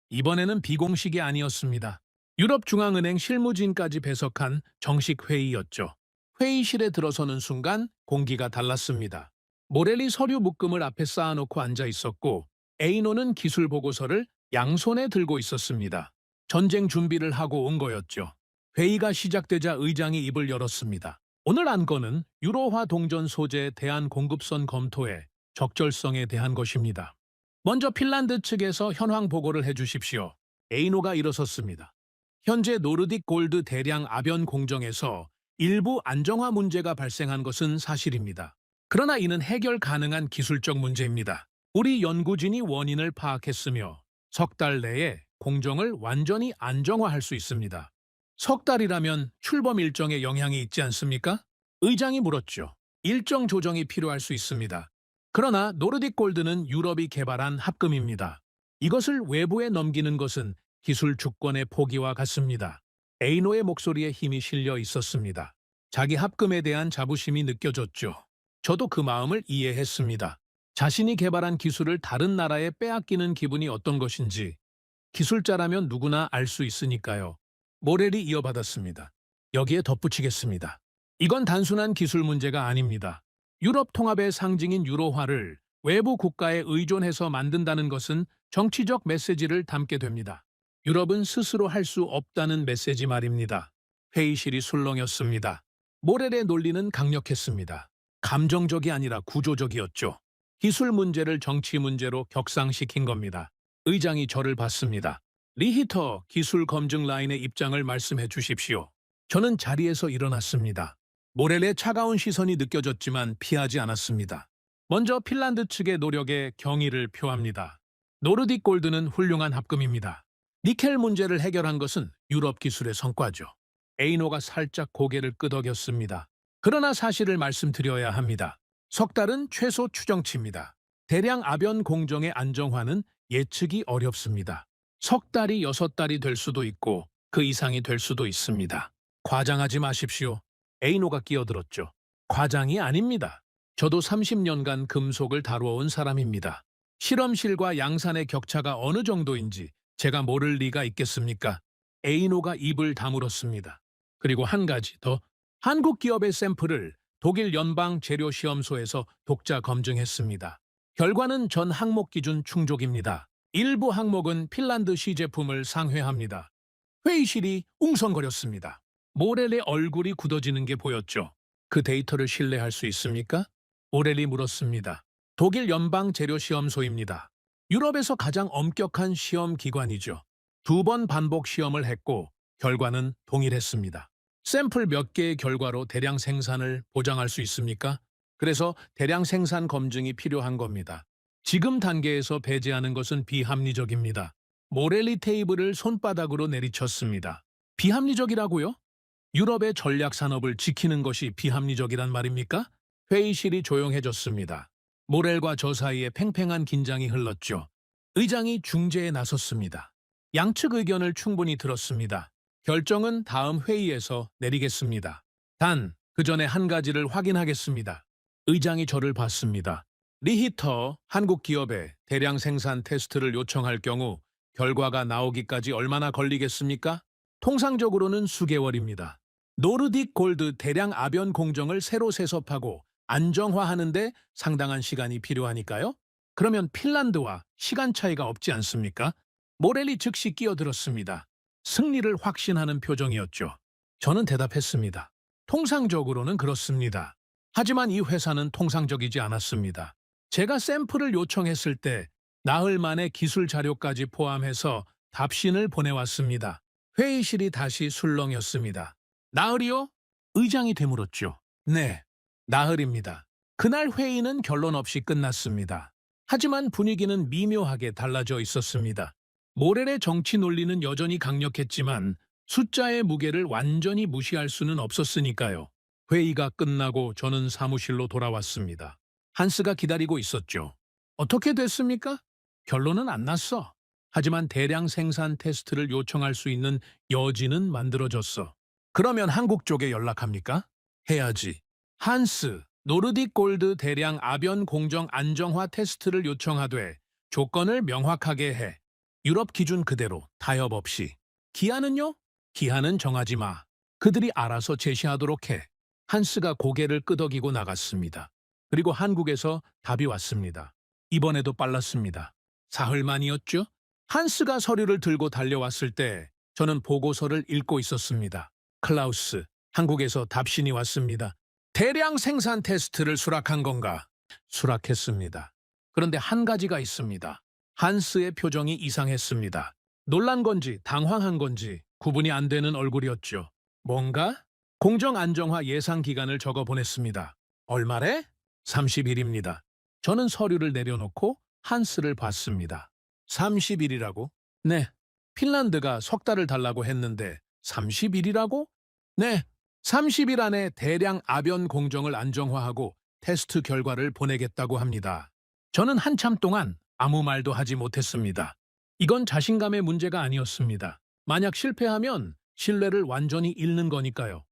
이번에는 비공식이 아니었습니다. 유럽중앙은행 실무진까지 배석한 정식 회의였죠. 회의실에 들어서는 순간 공기가 달랐습니다. 모렐이 서류 묶음을 앞에 쌓아놓고 앉아 있었고 에이노는 기술 보고서를 양손에 들고 있었습니다. 전쟁 준비를 하고 온 거였죠. 회의가 시작되자 의장이 입을 열었습니다. 오늘 안건은 유로화 동전 소재 대한 공급선 검토의 적절성에 대한 것입니다. 먼저 핀란드 측에서 현황 보고를 해주십시오. 에이노가 일어섰습니다. 현재 노르딕 골드 대량 아변 공정에서 일부 안정화 문제가 발생한 것은 사실입니다. 그러나 이는 해결 가능한 기술적 문제입니다. 우리 연구진이 원인을 파악했으며 석 달 내에 공정을 완전히 안정화할 수 있습니다. 석 달이라면 출범 일정에 영향이 있지 않습니까? 의장이 물었죠. 일정 조정이 필요할 수 있습니다. 그러나 노르딕 골드는 유럽이 개발한 합금입니다. 이것을 외부에 넘기는 것은 기술 주권의 포기와 같습니다. 에이노의 목소리에 힘이 실려 있었습니다. 자기 합금에 대한 자부심이 느껴졌죠. 저도 그 마음을 이해했습니다. 자신이 개발한 기술을 다른 나라에 빼앗기는 기분이 어떤 것인지 기술자라면 누구나 알 수 있으니까요. 모렐이 이어받았습니다. 여기에 덧붙이겠습니다. 이건 단순한 기술 문제가 아닙니다. 유럽 통합의 상징인 유로화를 외부 국가에 의존해서 만든다는 것은 정치적 메시지를 담게 됩니다. 유럽은 스스로 할 수 없다는 메시지 말입니다. 회의실이 술렁였습니다. 모렐의 논리는 강력했습니다. 감정적이 아니라 구조적이었죠. 기술 문제를 정치 문제로 격상시킨 겁니다. 의장이 저를 봤습니다. 리히터 기술 검증 라인의 입장을 말씀해 주십시오. 저는 자리에서 일어났습니다. 모렐의 차가운 시선이 느껴졌지만 피하지 않았습니다. 먼저 핀란드 측의 노력에 경의를 표합니다. 노르딕 골드는 훌륭한 합금입니다. 니켈 문제를 해결한 것은 유럽 기술의 성과죠. 에이노가 살짝 고개를 끄덕였습니다. 그러나 사실을 말씀드려야 합니다. 석 달은 최소 추정치입니다. 대량 아변 공정의 안정화는 예측이 어렵습니다. 석 달이 6달이 될 수도 있고 그 이상이 될 수도 있습니다. 과장하지 마십시오. 에이노가 끼어들었죠. 과장이 아닙니다. 저도 30년간 금속을 다루어온 사람입니다. 실험실과 양산의 격차가 어느 정도인지 제가 모를 리가 있겠습니까? 에이노가 입을 다물었습니다. 그리고 한 가지 더. 한국 기업의 샘플을 독일 연방 재료시험소에서 독자 검증했습니다. 결과는 전 항목 기준 충족입니다. 일부 항목은 핀란드시 제품을 상회합니다. 회의실이 웅성거렸습니다. 모렐의 얼굴이 굳어지는 게 보였죠. 그 데이터를 신뢰할 수 있습니까? 모렐이 물었습니다. 독일 연방 재료시험소입니다. 유럽에서 가장 엄격한 시험 기관이죠. 2번 반복 시험을 했고 결과는 동일했습니다. 샘플 몇 개의 결과로 대량 생산을 보장할 수 있습니까? 그래서 대량 생산 검증이 필요한 겁니다. 지금 단계에서 배제하는 것은 비합리적입니다. 모렐리 테이블을 손바닥으로 내리쳤습니다. 비합리적이라고요? 유럽의 전략 산업을 지키는 것이 비합리적이란 말입니까? 회의실이 조용해졌습니다. 모렐과 저 사이에 팽팽한 긴장이 흘렀죠. 의장이 중재에 나섰습니다. 양측 의견을 충분히 들었습니다. 결정은 다음 회의에서 내리겠습니다. 단, 그 전에 한 가지를 확인하겠습니다. 의장이 저를 봤습니다. 리히터 한국 기업에 대량 생산 테스트를 요청할 경우 결과가 나오기까지 얼마나 걸리겠습니까? 통상적으로는 수개월입니다. 노르딕 골드 대량 아변 공정을 새로 세섭하고 안정화하는데 상당한 시간이 필요하니까요. 그러면 핀란드와 시간 차이가 없지 않습니까? 모렐리 즉시 끼어들었습니다. 승리를 확신하는 표정이었죠. 저는 대답했습니다. 통상적으로는 그렇습니다. 하지만 이 회사는 통상적이지 않았습니다. 제가 샘플을 요청했을 때 나흘 만에 기술 자료까지 포함해서 답신을 보내왔습니다. 회의실이 다시 술렁였습니다. 나흘이요? 의장이 되물었죠. 네, 나흘입니다. 그날 회의는 결론 없이 끝났습니다. 하지만 분위기는 미묘하게 달라져 있었습니다. 모렐의 정치 논리는 여전히 강력했지만 숫자의 무게를 완전히 무시할 수는 없었으니까요. 회의가 끝나고 저는 사무실로 돌아왔습니다. 한스가 기다리고 있었죠. 어떻게 됐습니까? 결론은 안 났어. 하지만 대량 생산 테스트를 요청할 수 있는 여지는 만들어졌어. 그러면 한국 쪽에 연락합니까? 해야지. 한스, 노르딕 골드 대량 아변 공정 안정화 테스트를 요청하되 조건을 명확하게 해. 유럽 기준 그대로 타협 없이. 기한은요? 기한은 정하지 마. 그들이 알아서 제시하도록 해. 한스가 고개를 끄덕이고 나갔습니다. 그리고 한국에서 답이 왔습니다. 이번에도 빨랐습니다. 사흘 만이었죠? 한스가 서류를 들고 달려왔을 때 저는 보고서를 읽고 있었습니다. 클라우스, 한국에서 답신이 왔습니다. 대량 생산 테스트를 수락한 건가? 수락했습니다. 그런데 한 가지가 있습니다. 한스의 표정이 이상했습니다. 놀란 건지 당황한 건지 구분이 안 되는 얼굴이었죠. 뭔가? 공정 안정화 예상 기간을 적어 보냈습니다. 얼마래? 30일입니다. 저는 서류를 내려놓고 한스를 봤습니다. 30일이라고? 네. 핀란드가 석 달을 달라고 했는데 30일이라고? 네. 30일 안에 대량 아변 공정을 안정화하고 테스트 결과를 보내겠다고 합니다. 저는 한참 동안 아무 말도 하지 못했습니다. 이건 자신감의 문제가 아니었습니다. 만약 실패하면 신뢰를 완전히 잃는 거니까요.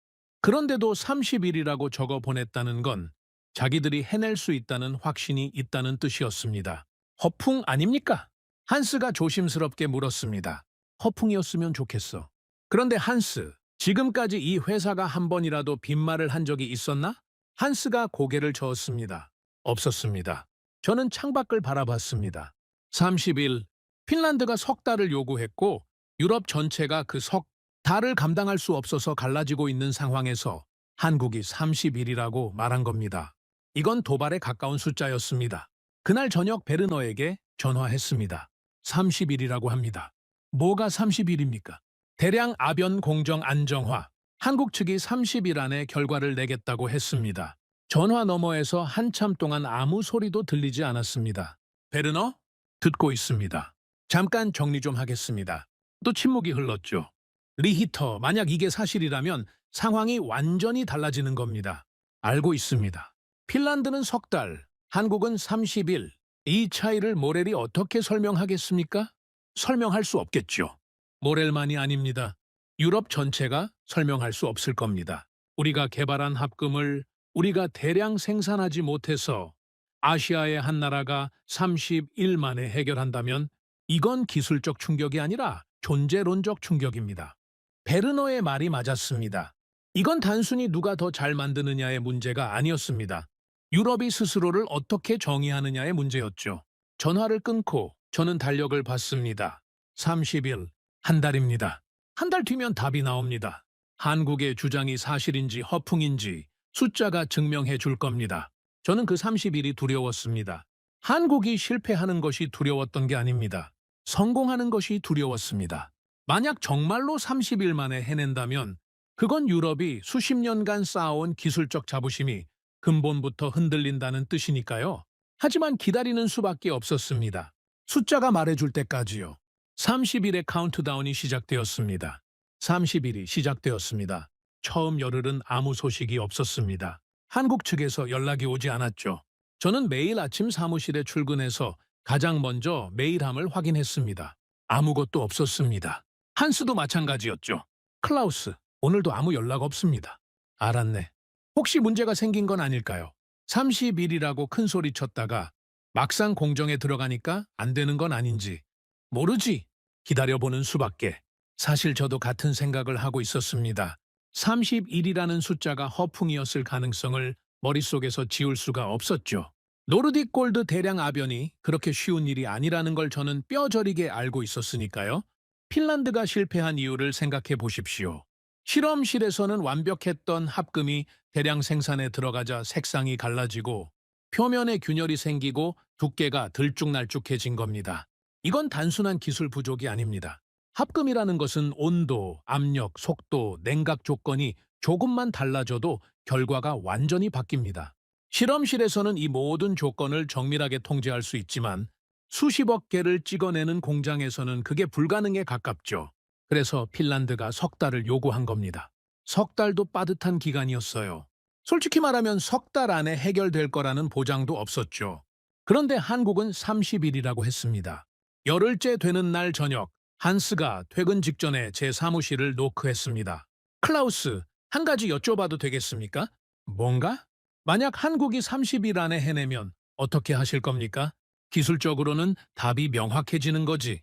그런데도 30일이라고 적어 보냈다는 건 자기들이 해낼 수 있다는 확신이 있다는 뜻이었습니다. 허풍 아닙니까? 한스가 조심스럽게 물었습니다. 허풍이었으면 좋겠어. 그런데 한스, 지금까지 이 회사가 한 번이라도 빈말을 한 적이 있었나? 한스가 고개를 저었습니다. 없었습니다. 저는 창밖을 바라봤습니다. 30일, 핀란드가 석 달을 요구했고 유럽 전체가 그 석 달을 감당할 수 없어서 갈라지고 있는 상황에서 한국이 30일이라고 말한 겁니다. 이건 도발에 가까운 숫자였습니다. 그날 저녁 베르너에게 전화했습니다. 30일이라고 합니다. 뭐가 30일입니까? 대량 아변 공정 안정화. 한국 측이 30일 안에 결과를 내겠다고 했습니다. 전화 너머에서 한참 동안 아무 소리도 들리지 않았습니다. 베르너? 듣고 있습니다. 잠깐 정리 좀 하겠습니다. 또 침묵이 흘렀죠. 리히터, 만약 이게 사실이라면 상황이 완전히 달라지는 겁니다. 알고 있습니다. 핀란드는 석 달, 한국은 30일. 이 차이를 모렐이 어떻게 설명하겠습니까? 설명할 수 없겠죠. 모렐만이 아닙니다. 유럽 전체가 설명할 수 없을 겁니다. 우리가 개발한 합금을 우리가 대량 생산하지 못해서 아시아의 한 나라가 30일 만에 해결한다면 이건 기술적 충격이 아니라 존재론적 충격입니다. 베르너의 말이 맞았습니다. 이건 단순히 누가 더 잘 만드느냐의 문제가 아니었습니다. 유럽이 스스로를 어떻게 정의하느냐의 문제였죠. 전화를 끊고 저는 달력을 봤습니다. 30일, 한 달입니다. 한 달 뒤면 답이 나옵니다. 한국의 주장이 사실인지 허풍인지 숫자가 증명해 줄 겁니다. 저는 그 30일이 두려웠습니다. 한국이 실패하는 것이 두려웠던 게 아닙니다. 성공하는 것이 두려웠습니다. 만약 정말로 30일 만에 해낸다면 그건 유럽이 수십 년간 쌓아온 기술적 자부심이 근본부터 흔들린다는 뜻이니까요. 하지만 기다리는 수밖에 없었습니다. 숫자가 말해줄 때까지요. 30일의 카운트다운이 시작되었습니다. 30일이 시작되었습니다. 처음 열흘은 아무 소식이 없었습니다. 한국 측에서 연락이 오지 않았죠. 저는 매일 아침 사무실에 출근해서 가장 먼저 메일함을 확인했습니다. 아무것도 없었습니다. 한스도 마찬가지였죠. 클라우스, 오늘도 아무 연락 없습니다. 알았네. 혹시 문제가 생긴 건 아닐까요? 30일이라고 큰 소리 쳤다가 막상 공정에 들어가니까 안 되는 건 아닌지. 모르지. 기다려보는 수밖에. 사실 저도 같은 생각을 하고 있었습니다. 30일이라는 숫자가 허풍이었을 가능성을 머릿속에서 지울 수가 없었죠. 노르딕 골드 대량 아변이 그렇게 쉬운 일이 아니라는 걸 저는 뼈저리게 알고 있었으니까요. 핀란드가 실패한 이유를 생각해 보십시오. 실험실에서는 완벽했던 합금이 대량 생산에 들어가자 색상이 갈라지고 표면에 균열이 생기고 두께가 들쭉날쭉해진 겁니다. 이건 단순한 기술 부족이 아닙니다. 합금이라는 것은 온도, 압력, 속도, 냉각 조건이 조금만 달라져도 결과가 완전히 바뀝니다. 실험실에서는 이 모든 조건을 정밀하게 통제할 수 있지만 수십억 개를 찍어내는 공장에서는 그게 불가능에 가깝죠. 그래서 핀란드가 석 달을 요구한 겁니다. 석 달도 빠듯한 기간이었어요. 솔직히 말하면 석 달 안에 해결될 거라는 보장도 없었죠. 그런데 한국은 30일이라고 했습니다. 열흘째 되는 날 저녁, 한스가 퇴근 직전에 제 사무실을 노크했습니다. 클라우스, 한 가지 여쭤봐도 되겠습니까? 뭔가? 만약 한국이 30일 안에 해내면 어떻게 하실 겁니까? 기술적으로는 답이 명확해지는 거지.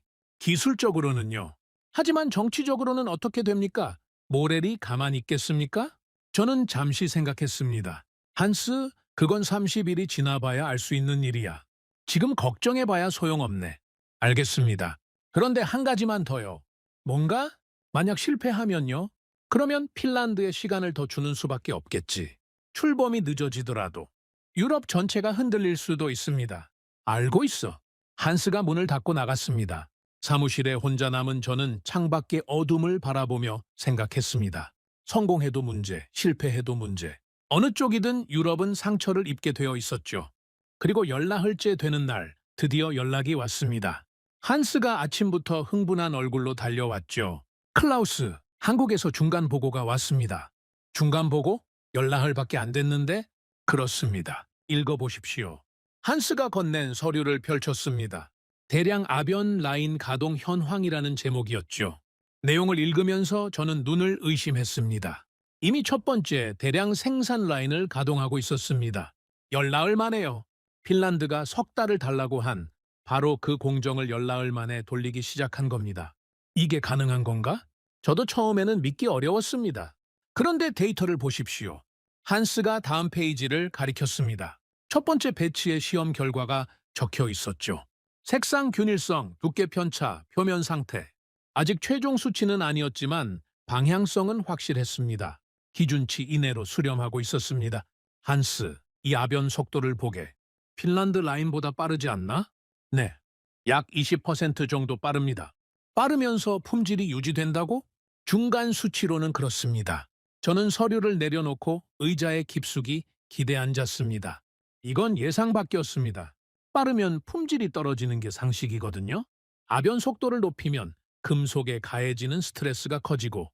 기술적으로는요. 하지만 정치적으로는 어떻게 됩니까? 모렐이 가만히 있겠습니까? 저는 잠시 생각했습니다. 한스, 그건 30일이 지나봐야 알 수 있는 일이야. 지금 걱정해봐야 소용없네. 알겠습니다. 그런데 한 가지만 더요. 뭔가? 만약 실패하면요? 그러면 핀란드에 시간을 더 주는 수밖에 없겠지. 출범이 늦어지더라도. 유럽 전체가 흔들릴 수도 있습니다. 알고 있어. 한스가 문을 닫고 나갔습니다. 사무실에 혼자 남은 저는 창밖의 어둠을 바라보며 생각했습니다. 성공해도 문제, 실패해도 문제. 어느 쪽이든 유럽은 상처를 입게 되어 있었죠. 그리고 열나흘째 되는 날, 드디어 연락이 왔습니다. 한스가 아침부터 흥분한 얼굴로 달려왔죠. 클라우스, 한국에서 중간 보고가 왔습니다. 중간 보고? 열나흘밖에 안 됐는데? 그렇습니다. 읽어보십시오. 한스가 건넨 서류를 펼쳤습니다. 대량 아변 라인 가동 현황이라는 제목이었죠. 내용을 읽으면서 저는 눈을 의심했습니다. 이미 첫 번째 대량 생산 라인을 가동하고 있었습니다. 열나흘 만에요. 핀란드가 석 달을 달라고 한 바로 그 공정을 열나흘 만에 돌리기 시작한 겁니다. 이게 가능한 건가? 저도 처음에는 믿기 어려웠습니다. 그런데 데이터를 보십시오. 한스가 다음 페이지를 가리켰습니다. 첫 번째 배치의 시험 결과가 적혀 있었죠. 색상 균일성, 두께 편차, 표면 상태. 아직 최종 수치는 아니었지만 방향성은 확실했습니다. 기준치 이내로 수렴하고 있었습니다. 한스, 이 아변 속도를 보게. 핀란드 라인보다 빠르지 않나? 네, 약 20% 정도 빠릅니다. 빠르면서 품질이 유지된다고? 중간 수치로는 그렇습니다. 저는 서류를 내려놓고 의자에 깊숙이 기대 앉았습니다. 이건 예상 밖이었습니다. 빠르면 품질이 떨어지는 게 상식이거든요. 아변 속도를 높이면 금속에 가해지는 스트레스가 커지고,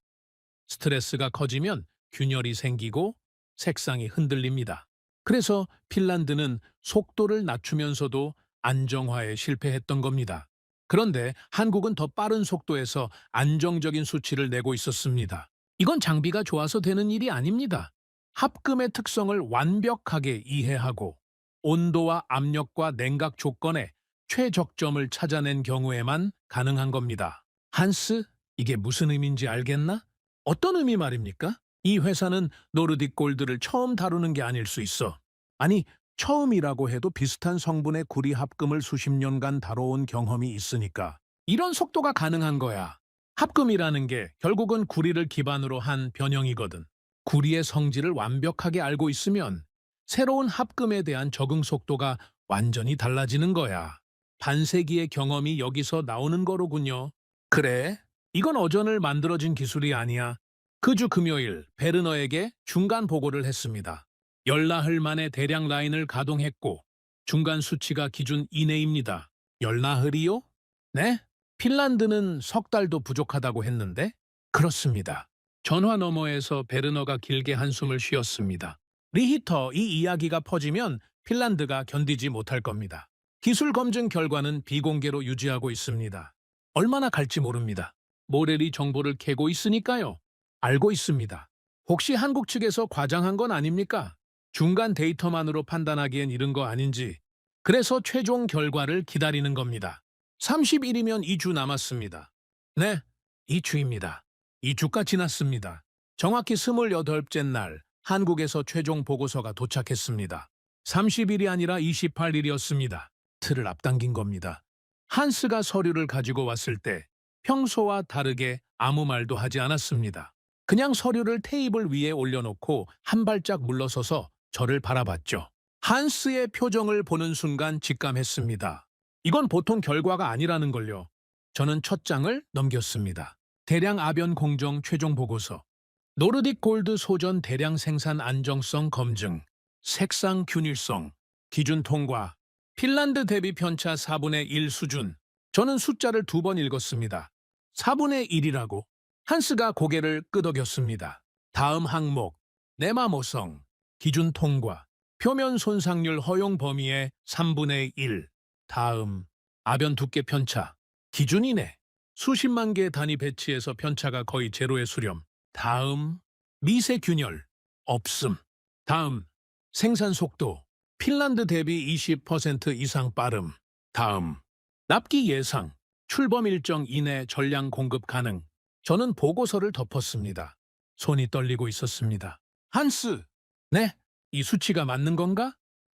스트레스가 커지면 균열이 생기고 색상이 흔들립니다. 그래서 핀란드는 속도를 낮추면서도 안정화에 실패했던 겁니다. 그런데 한국은 더 빠른 속도에서 안정적인 수치를 내고 있었습니다. 이건 장비가 좋아서 되는 일이 아닙니다. 합금의 특성을 완벽하게 이해하고 온도와 압력과 냉각 조건의 최적점을 찾아낸 경우에만 가능한 겁니다. 한스, 이게 무슨 의미인지 알겠나? 어떤 의미 말입니까? 이 회사는 노르딕 골드를 처음 다루는 게 아닐 수 있어. 아니, 처음이라고 해도 비슷한 성분의 구리 합금을 수십 년간 다뤄온 경험이 있으니까 이런 속도가 가능한 거야. 합금이라는 게 결국은 구리를 기반으로 한 변형이거든. 구리의 성질을 완벽하게 알고 있으면 새로운 합금에 대한 적응 속도가 완전히 달라지는 거야. 반세기의 경험이 여기서 나오는 거로군요. 그래? 이건 어전을 만들어진 기술이 아니야. 그 주 금요일 베르너에게 중간 보고를 했습니다. 열나흘 만에 대량 라인을 가동했고 중간 수치가 기준 이내입니다. 열나흘이요? 네? 핀란드는 석 달도 부족하다고 했는데? 그렇습니다. 전화 너머에서 베르너가 길게 한숨을 쉬었습니다. 리히터, 이 이야기가 퍼지면 핀란드가 견디지 못할 겁니다. 기술 검증 결과는 비공개로 유지하고 있습니다. 얼마나 갈지 모릅니다. 모래리 정보를 캐고 있으니까요. 알고 있습니다. 혹시 한국 측에서 과장한 건 아닙니까? 중간 데이터만으로 판단하기엔 이른 거 아닌지. 그래서 최종 결과를 기다리는 겁니다. 30일이면 2주 남았습니다. 네, 2주입니다. 2주가 지났습니다. 정확히 28째 날 한국에서 최종 보고서가 도착했습니다. 30일이 아니라 28일이었습니다. 틀을 앞당긴 겁니다. 한스가 서류를 가지고 왔을 때 평소와 다르게 아무 말도 하지 않았습니다. 그냥 서류를 테이블 위에 올려놓고 한 발짝 물러서서 저를 바라봤죠. 한스의 표정을 보는 순간 직감했습니다. 이건 보통 결과가 아니라는 걸요. 저는 첫 장을 넘겼습니다. 대량 아변 공정 최종 보고서. 노르딕 골드 소전 대량 생산 안정성 검증. 색상 균일성. 기준 통과. 핀란드 대비 편차 4분의 1 수준. 저는 숫자를 2번 읽었습니다. 4분의 1이라고. 한스가 고개를 끄덕였습니다. 다음 항목. 내마모성. 기준 통과. 표면 손상률 허용 범위의 3분의 1. 다음. 아변 두께 편차. 기준이네. 수십만 개 단위 배치해서 편차가 거의 제로에 수렴. 다음. 미세 균열. 없음. 다음. 생산 속도. 핀란드 대비 20% 이상 빠름. 다음. 납기 예상. 출범 일정 이내 전량 공급 가능. 저는 보고서를 덮었습니다. 손이 떨리고 있었습니다. 한스! 네? 이 수치가 맞는 건가?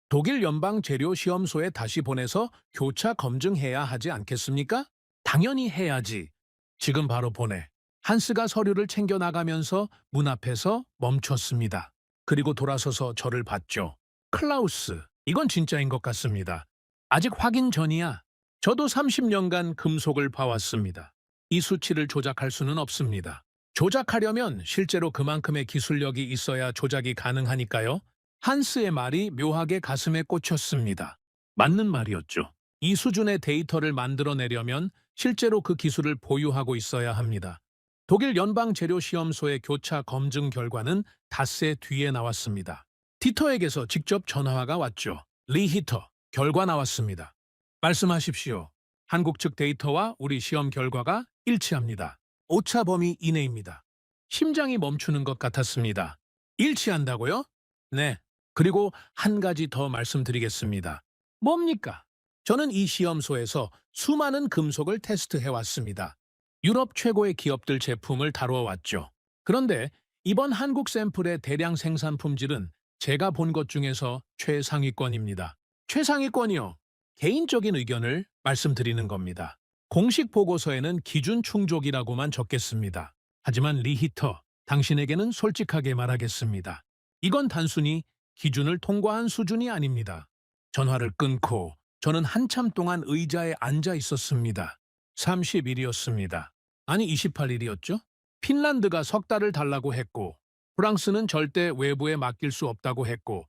독일 연방재료시험소에 다시 보내서 교차 검증해야 하지 않겠습니까? 당연히 해야지. 지금 바로 보내. 한스가 서류를 챙겨 나가면서 문 앞에서 멈췄습니다. 그리고 돌아서서 저를 봤죠. 클라우스, 이건 진짜인 것 같습니다. 아직 확인 전이야. 저도 30년간 금속을 봐왔습니다. 이 수치를 조작할 수는 없습니다. 조작하려면 실제로 그만큼의 기술력이 있어야 조작이 가능하니까요. 한스의 말이 묘하게 가슴에 꽂혔습니다. 맞는 말이었죠. 이 수준의 데이터를 만들어내려면 실제로 그 기술을 보유하고 있어야 합니다. 독일 연방재료시험소의 교차 검증 결과는 닷새 뒤에 나왔습니다. 디터에게서 직접 전화가 왔죠. 리히터, 결과 나왔습니다. 말씀하십시오. 한국 측 데이터와 우리 시험 결과가 일치합니다. 오차 범위 이내입니다. 심장이 멈추는 것 같았습니다. 일치한다고요? 네. 그리고 한 가지 더 말씀드리겠습니다. 뭡니까? 저는 이 시험소에서 수많은 금속을 테스트해왔습니다. 유럽 최고의 기업들 제품을 다뤄왔죠. 그런데 이번 한국 샘플의 대량 생산 품질은 제가 본 것 중에서 최상위권입니다. 최상위권이요. 개인적인 의견을 말씀드리는 겁니다. 공식 보고서에는 기준 충족이라고만 적겠습니다. 하지만 리히터, 당신에게는 솔직하게 말하겠습니다. 이건 단순히 기준을 통과한 수준이 아닙니다. 전화를 끊고 저는 한참 동안 의자에 앉아 있었습니다. 30일이었습니다. 아니 28일이었죠? 핀란드가 석 달을 달라고 했고 프랑스는 절대 외부에 맡길 수 없다고 했고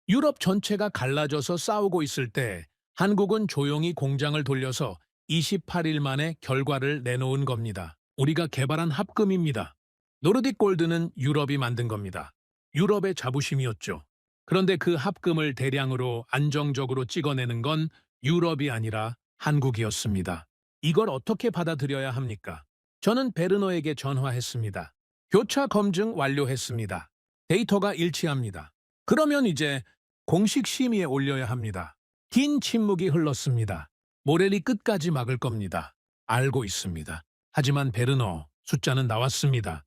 유럽 전체가 갈라져서 싸우고 있을 때 한국은 조용히 공장을 돌려서 28일 만에 결과를 내놓은 겁니다. 우리가 개발한 합금입니다. 노르딕 골드는 유럽이 만든 겁니다. 유럽의 자부심이었죠. 그런데 그 합금을 대량으로 안정적으로 찍어내는 건 유럽이 아니라 한국이었습니다. 이걸 어떻게 받아들여야 합니까? 저는 베르너에게 전화했습니다. 교차 검증 완료했습니다. 데이터가 일치합니다. 그러면 이제 공식 심의에 올려야 합니다. 긴 침묵이 흘렀습니다. 모렐이 끝까지 막을 겁니다. 알고 있습니다. 하지만 베르너, 숫자는 나왔습니다.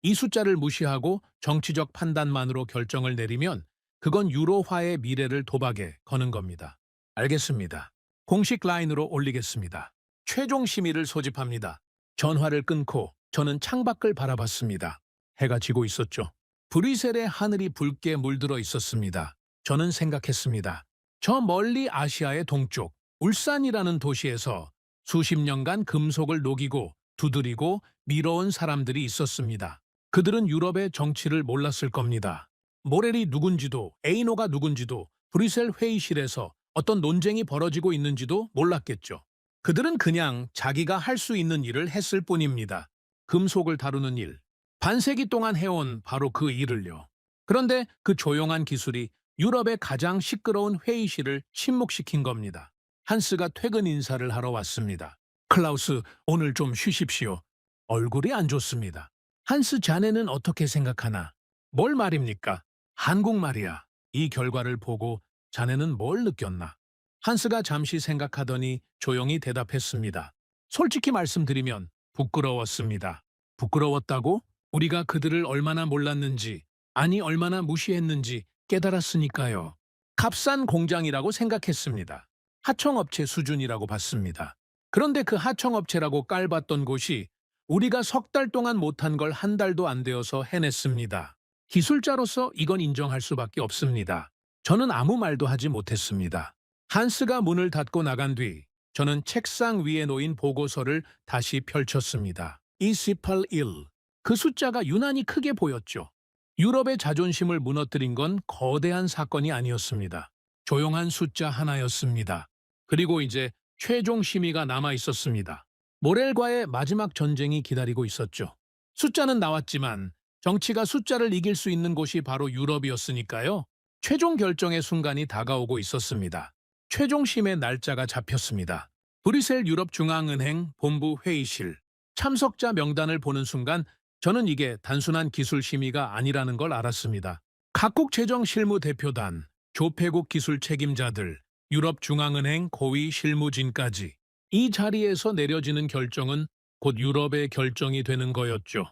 이 숫자를 무시하고 정치적 판단만으로 결정을 내리면 그건 유로화의 미래를 도박에 거는 겁니다. 알겠습니다. 공식 라인으로 올리겠습니다. 최종 심의를 소집합니다. 전화를 끊고 저는 창밖을 바라봤습니다. 해가 지고 있었죠. 브뤼셀의 하늘이 붉게 물들어 있었습니다. 저는 생각했습니다. 저 멀리 아시아의 동쪽 울산이라는 도시에서 수십 년간 금속을 녹이고 두드리고 밀어온 사람들이 있었습니다. 그들은 유럽의 정치를 몰랐을 겁니다. 모렐이 누군지도 에이노가 누군지도 브뤼셀 회의실에서 어떤 논쟁이 벌어지고 있는지도 몰랐겠죠. 그들은 그냥 자기가 할 수 있는 일을 했을 뿐입니다. 금속을 다루는 일, 반세기 동안 해온 바로 그 일을요. 그런데 그 조용한 기술이 유럽의 가장 시끄러운 회의실을 침묵시킨 겁니다. 한스가 퇴근 인사를 하러 왔습니다. 클라우스, 오늘 좀 쉬십시오. 얼굴이 안 좋습니다. 한스 자네는 어떻게 생각하나? 뭘 말입니까? 한국말이야. 이 결과를 보고 자네는 뭘 느꼈나? 한스가 잠시 생각하더니 조용히 대답했습니다. 솔직히 말씀드리면 부끄러웠습니다. 부끄러웠다고? 우리가 그들을 얼마나 몰랐는지, 아니 얼마나 무시했는지 깨달았으니까요. 값싼 공장이라고 생각했습니다. 하청업체 수준이라고 봤습니다. 그런데 그 하청업체라고 깔봤던 곳이 우리가 석 달 동안 못한 걸 한 달도 안 되어서 해냈습니다. 기술자로서 이건 인정할 수밖에 없습니다. 저는 아무 말도 하지 못했습니다. 한스가 문을 닫고 나간 뒤 저는 책상 위에 놓인 보고서를 다시 펼쳤습니다. 281. 그 숫자가 유난히 크게 보였죠. 유럽의 자존심을 무너뜨린 건 거대한 사건이 아니었습니다. 조용한 숫자 하나였습니다. 그리고 이제 최종 심의가 남아 있었습니다. 모렐과의 마지막 전쟁이 기다리고 있었죠. 숫자는 나왔지만 정치가 숫자를 이길 수 있는 곳이 바로 유럽이었으니까요. 최종 결정의 순간이 다가오고 있었습니다. 최종 심의 날짜가 잡혔습니다. 브뤼셀 유럽중앙은행 본부 회의실. 참석자 명단을 보는 순간 저는 이게 단순한 기술 심의가 아니라는 걸 알았습니다. 각국 재정 실무 대표단, 조폐국 기술 책임자들, 유럽중앙은행 고위 실무진까지 이 자리에서 내려지는 결정은 곧 유럽의 결정이 되는 거였죠.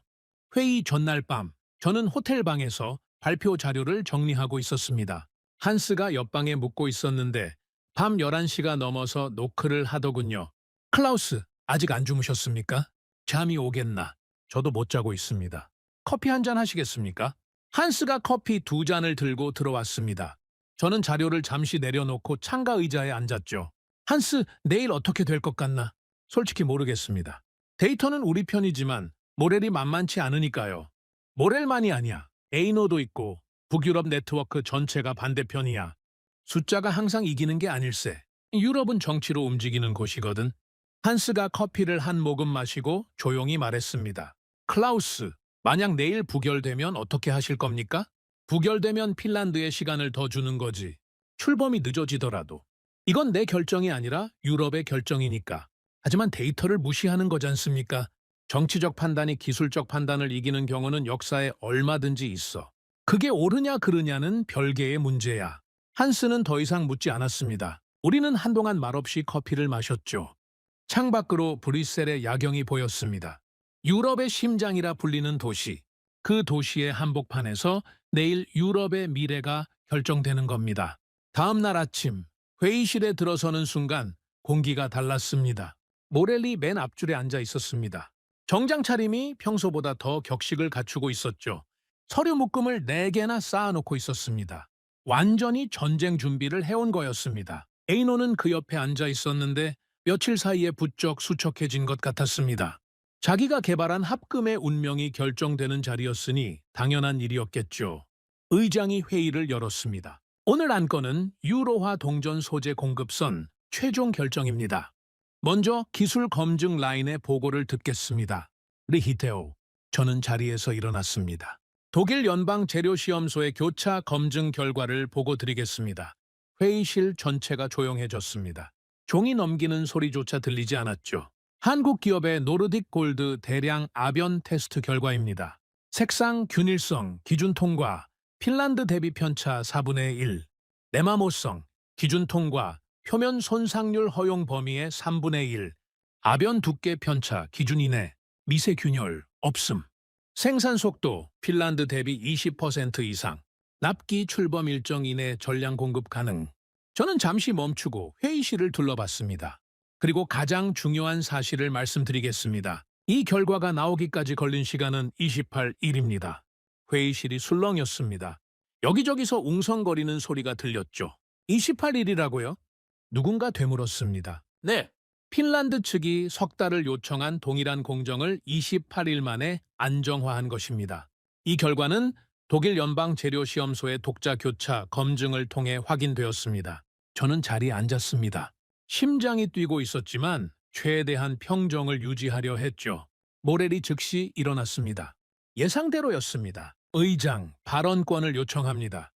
회의 전날 밤, 저는 호텔방에서 발표 자료를 정리하고 있었습니다. 한스가 옆방에 묵고 있었는데 밤 11시가 넘어서 노크를 하더군요. 클라우스, 아직 안 주무셨습니까? 잠이 오겠나? 저도 못 자고 있습니다. 커피 한 잔 하시겠습니까? 한스가 커피 2잔을 들고 들어왔습니다. 저는 자료를 잠시 내려놓고 창가 의자에 앉았죠. 한스, 내일 어떻게 될 것 같나? 솔직히 모르겠습니다. 데이터는 우리 편이지만 모렐이 만만치 않으니까요. 모렐만이 아니야. 에이노도 있고 북유럽 네트워크 전체가 반대편이야. 숫자가 항상 이기는 게 아닐세. 유럽은 정치로 움직이는 곳이거든. 한스가 커피를 한 모금 마시고 조용히 말했습니다. 클라우스, 만약 내일 부결되면 어떻게 하실 겁니까? 부결되면 핀란드에 시간을 더 주는 거지. 출범이 늦어지더라도. 이건 내 결정이 아니라 유럽의 결정이니까. 하지만 데이터를 무시하는 거지 않습니까? 정치적 판단이 기술적 판단을 이기는 경우는 역사에 얼마든지 있어. 그게 옳으냐 그르냐는 별개의 문제야. 한스는 더 이상 묻지 않았습니다. 우리는 한동안 말없이 커피를 마셨죠. 창밖으로 브뤼셀의 야경이 보였습니다. 유럽의 심장이라 불리는 도시. 그 도시의 한복판에서 내일 유럽의 미래가 결정되는 겁니다. 다음 날 아침 회의실에 들어서는 순간 공기가 달랐습니다. 모렐이 맨 앞줄에 앉아 있었습니다. 정장 차림이 평소보다 더 격식을 갖추고 있었죠. 서류 묶음을 4개나 쌓아놓고 있었습니다. 완전히 전쟁 준비를 해온 거였습니다. 에이노는 그 옆에 앉아 있었는데 며칠 사이에 부쩍 수척해진 것 같았습니다. 자기가 개발한 합금의 운명이 결정되는 자리였으니 당연한 일이었겠죠. 의장이 회의를 열었습니다. 오늘 안건은 유로화 동전 소재 공급선 최종 결정입니다. 먼저 기술 검증 라인의 보고를 듣겠습니다. 리히테오, 저는 자리에서 일어났습니다. 독일 연방 재료시험소의 교차 검증 결과를 보고 드리겠습니다. 회의실 전체가 조용해졌습니다. 종이 넘기는 소리조차 들리지 않았죠. 한국 기업의 노르딕 골드 대량 아변 테스트 결과입니다. 색상 균일성 기준 통과, 핀란드 대비 편차 4분의 1, 내마모성 기준 통과, 표면 손상률 허용 범위의 3분의 1, 아변 두께 편차 기준 이내, 미세 균열 없음. 생산 속도 핀란드 대비 20% 이상, 납기 출범 일정 이내 전량 공급 가능. 저는 잠시 멈추고 회의실을 둘러봤습니다. 그리고 가장 중요한 사실을 말씀드리겠습니다. 이 결과가 나오기까지 걸린 시간은 28일입니다. 회의실이 술렁였습니다. 여기저기서 웅성거리는 소리가 들렸죠. 28일이라고요? 누군가 되물었습니다. 네. 핀란드 측이 석 달을 요청한 동일한 공정을 28일 만에 안정화한 것입니다. 이 결과는 독일 연방재료시험소의 독자 교차 검증을 통해 확인되었습니다. 저는 자리에 앉았습니다. 심장이 뛰고 있었지만 최대한 평정을 유지하려 했죠. 모렐이 즉시 일어났습니다. 예상대로였습니다. 의장, 발언권을 요청합니다.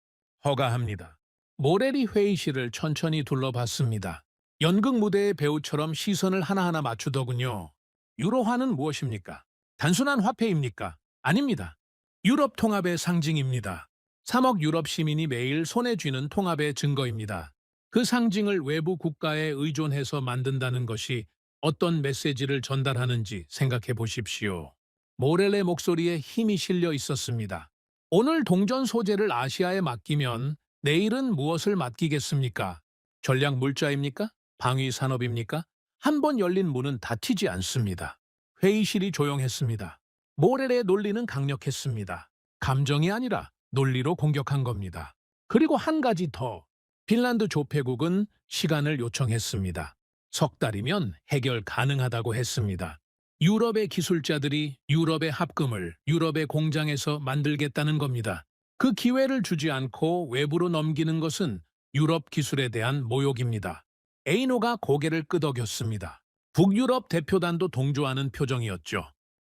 허가합니다. 모렐이 회의실을 천천히 둘러봤습니다. 연극 무대의 배우처럼 시선을 하나하나 맞추더군요. 유로화는 무엇입니까? 단순한 화폐입니까? 아닙니다. 유럽 통합의 상징입니다. 3억 유럽 시민이 매일 손에 쥐는 통합의 증거입니다. 그 상징을 외부 국가에 의존해서 만든다는 것이 어떤 메시지를 전달하는지 생각해 보십시오. 모렐의 목소리에 힘이 실려 있었습니다. 오늘 동전 소재를 아시아에 맡기면 내일은 무엇을 맡기겠습니까? 전략 물자입니까? 방위 산업입니까? 한 번 열린 문은 닫히지 않습니다. 회의실이 조용했습니다. 모렐의 논리는 강력했습니다. 감정이 아니라 논리로 공격한 겁니다. 그리고 한 가지 더. 핀란드 조폐국은 시간을 요청했습니다. 석 달이면 해결 가능하다고 했습니다. 유럽의 기술자들이 유럽의 합금을 유럽의 공장에서 만들겠다는 겁니다. 그 기회를 주지 않고 외부로 넘기는 것은 유럽 기술에 대한 모욕입니다. 에이노가 고개를 끄덕였습니다. 북유럽 대표단도 동조하는 표정이었죠.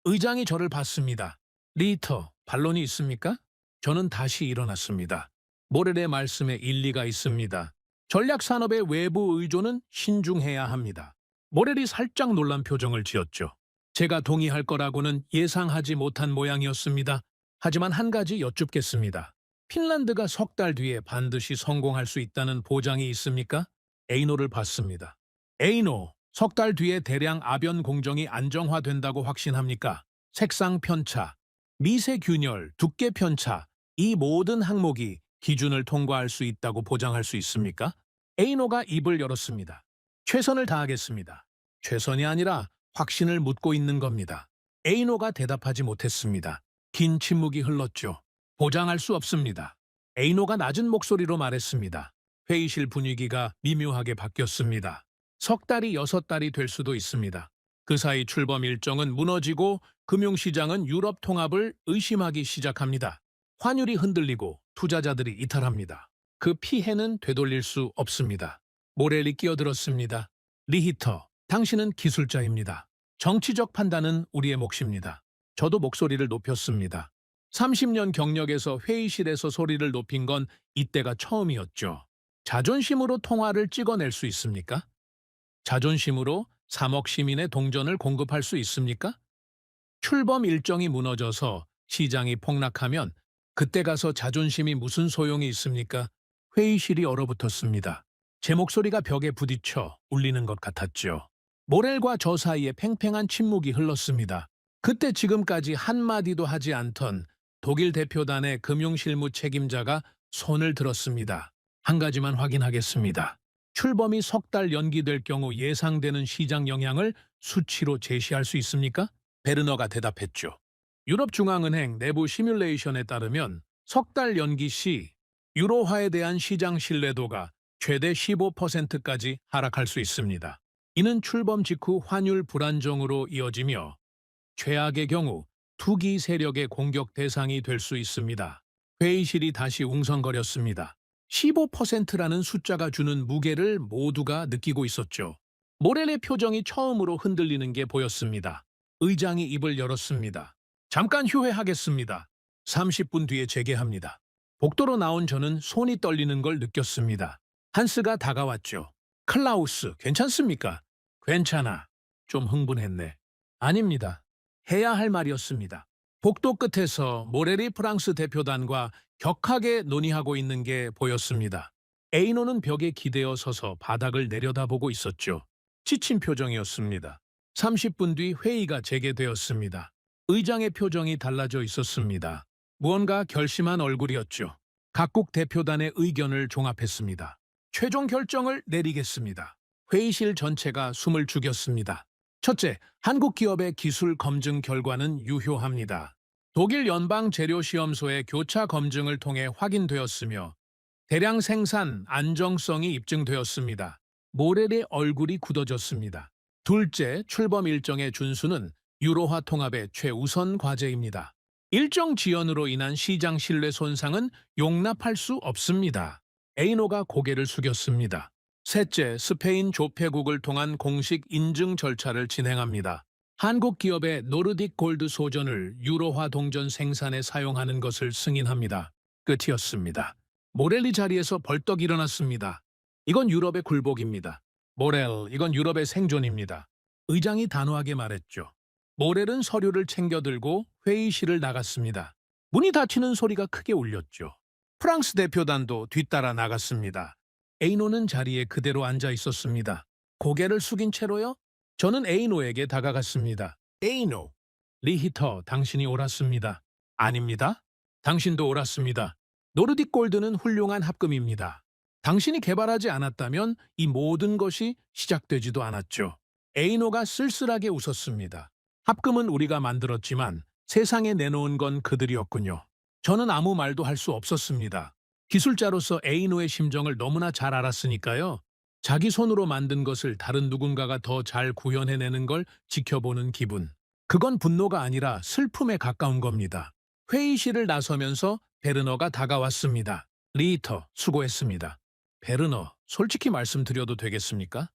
의장이 저를 봤습니다. 리터, 반론이 있습니까? 저는 다시 일어났습니다. 모렐의 말씀에 일리가 있습니다. 전략산업의 외부 의존은 신중해야 합니다. 모렐이 살짝 놀란 표정을 지었죠. 제가 동의할 거라고는 예상하지 못한 모양이었습니다. 하지만 한 가지 여쭙겠습니다. 핀란드가 석 달 뒤에 반드시 성공할 수 있다는 보장이 있습니까? 에이노를 봤습니다. 에이노, 석 달 뒤에 대량 아변 공정이 안정화된다고 확신합니까? 색상 편차, 미세 균열, 두께 편차, 이 모든 항목이 기준을 통과할 수 있다고 보장할 수 있습니까? 에이노가 입을 열었습니다. 최선을 다하겠습니다. 최선이 아니라 확신을 묻고 있는 겁니다. 에이노가 대답하지 못했습니다. 긴 침묵이 흘렀죠. 보장할 수 없습니다. 에이노가 낮은 목소리로 말했습니다. 회의실 분위기가 미묘하게 바뀌었습니다. 석 달이 6달이 될 수도 있습니다. 그 사이 출범 일정은 무너지고 금융시장은 유럽 통합을 의심하기 시작합니다. 환율이 흔들리고 투자자들이 이탈합니다. 그 피해는 되돌릴 수 없습니다. 모렐이 끼어들었습니다. 리히터, 당신은 기술자입니다. 정치적 판단은 우리의 몫입니다. 저도 목소리를 높였습니다. 30년 경력에서 회의실에서 소리를 높인 건 이때가 처음이었죠. 자존심으로 통화를 찍어낼 수 있습니까? 자존심으로 3억 시민의 동전을 공급할 수 있습니까? 출범 일정이 무너져서 시장이 폭락하면 그때 가서 자존심이 무슨 소용이 있습니까? 회의실이 얼어붙었습니다. 제 목소리가 벽에 부딪혀 울리는 것 같았죠. 모렐과 저 사이에 팽팽한 침묵이 흘렀습니다. 그때 지금까지 한마디도 하지 않던 독일 대표단의 금융실무 책임자가 손을 들었습니다. 한 가지만 확인하겠습니다. 출범이 석 달 연기될 경우 예상되는 시장 영향을 수치로 제시할 수 있습니까? 베르너가 대답했죠. 유럽중앙은행 내부 시뮬레이션에 따르면 석 달 연기 시 유로화에 대한 시장 신뢰도가 최대 15%까지 하락할 수 있습니다. 이는 출범 직후 환율 불안정으로 이어지며 최악의 경우 투기 세력의 공격 대상이 될 수 있습니다. 회의실이 다시 웅성거렸습니다. 15%라는 숫자가 주는 무게를 모두가 느끼고 있었죠. 모렐의 표정이 처음으로 흔들리는 게 보였습니다. 의장이 입을 열었습니다. 잠깐 휴회하겠습니다. 30분 뒤에 재개합니다. 복도로 나온 저는 손이 떨리는 걸 느꼈습니다. 한스가 다가왔죠. 클라우스, 괜찮습니까? 괜찮아. 좀 흥분했네. 아닙니다. 해야 할 말이었습니다. 복도 끝에서 모렐이 프랑스 대표단과 격하게 논의하고 있는 게 보였습니다. 에이노는 벽에 기대어 서서 바닥을 내려다보고 있었죠. 지친 표정이었습니다. 30분 뒤 회의가 재개되었습니다. 의장의 표정이 달라져 있었습니다. 무언가 결심한 얼굴이었죠. 각국 대표단의 의견을 종합했습니다. 최종 결정을 내리겠습니다. 회의실 전체가 숨을 죽였습니다. 첫째, 한국 기업의 기술 검증 결과는 유효합니다. 독일 연방재료시험소의 교차 검증을 통해 확인되었으며 대량 생산 안정성이 입증되었습니다. 모렐의 얼굴이 굳어졌습니다. 둘째, 출범 일정의 준수는 유로화 통합의 최우선 과제입니다. 일정 지연으로 인한 시장 신뢰 손상은 용납할 수 없습니다. 에이노가 고개를 숙였습니다. 셋째, 스페인 조폐국을 통한 공식 인증 절차를 진행합니다. 한국 기업의 노르딕 골드 소전을 유로화 동전 생산에 사용하는 것을 승인합니다. 끝이었습니다. 모렐이 자리에서 벌떡 일어났습니다. 이건 유럽의 굴복입니다. 모렐, 이건 유럽의 생존입니다. 의장이 단호하게 말했죠. 모렐은 서류를 챙겨들고 회의실을 나갔습니다. 문이 닫히는 소리가 크게 울렸죠. 프랑스 대표단도 뒤따라 나갔습니다. 에이노는 자리에 그대로 앉아 있었습니다. 고개를 숙인 채로요? 저는 에이노에게 다가갔습니다. 에이노, 리히터, 당신이 옳았습니다. 아닙니다. 당신도 옳았습니다. 노르딕 골드는 훌륭한 합금입니다. 당신이 개발하지 않았다면 이 모든 것이 시작되지도 않았죠. 에이노가 쓸쓸하게 웃었습니다. 합금은 우리가 만들었지만 세상에 내놓은 건 그들이었군요. 저는 아무 말도 할 수 없었습니다. 기술자로서 에이노의 심정을 너무나 잘 알았으니까요. 자기 손으로 만든 것을 다른 누군가가 더 잘 구현해내는 걸 지켜보는 기분. 그건 분노가 아니라 슬픔에 가까운 겁니다. 회의실을 나서면서 베르너가 다가왔습니다. 리히터, 수고했습니다. 베르너, 솔직히 말씀드려도 되겠습니까?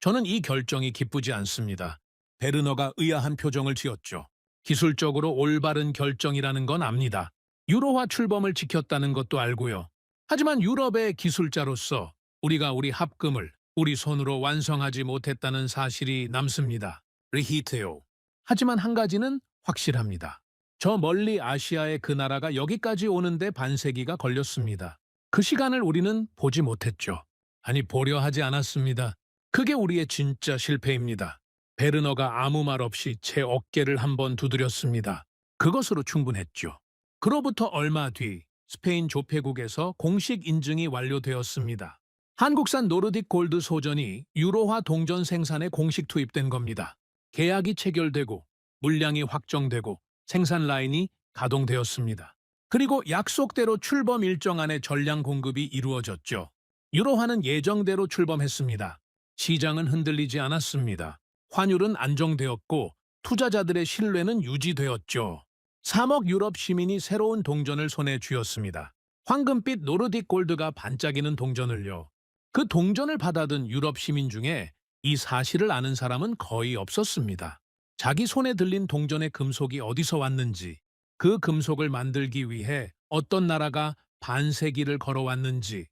저는 이 결정이 기쁘지 않습니다. 베르너가 의아한 표정을 지었죠. 기술적으로 올바른 결정이라는 건 압니다. 유로화 출범을 지켰다는 것도 알고요. 하지만 유럽의 기술자로서 우리가 우리 합금을 우리 손으로 완성하지 못했다는 사실이 남습니다. 리히트요. 하지만 한 가지는 확실합니다. 저 멀리 아시아의 그 나라가 여기까지 오는데 반세기가 걸렸습니다. 그 시간을 우리는 보지 못했죠. 아니, 보려 하지 않았습니다. 그게 우리의 진짜 실패입니다. 베르너가 아무 말 없이 제 어깨를 한번 두드렸습니다. 그것으로 충분했죠. 그로부터 얼마 뒤 스페인 조폐국에서 공식 인증이 완료되었습니다. 한국산 노르딕 골드 소전이 유로화 동전 생산에 공식 투입된 겁니다. 계약이 체결되고 물량이 확정되고 생산 라인이 가동되었습니다. 그리고 약속대로 출범 일정 안에 전량 공급이 이루어졌죠. 유로화는 예정대로 출범했습니다. 시장은 흔들리지 않았습니다. 환율은 안정되었고 투자자들의 신뢰는 유지되었죠. 3억 유럽 시민이 새로운 동전을 손에 쥐었습니다. 황금빛 노르딕 골드가 반짝이는 동전을요. 그 동전을 받아든 유럽 시민 중에 이 사실을 아는 사람은 거의 없었습니다. 자기 손에 들린 동전의 금속이 어디서 왔는지, 그 금속을 만들기 위해 어떤 나라가 반세기를 걸어왔는지,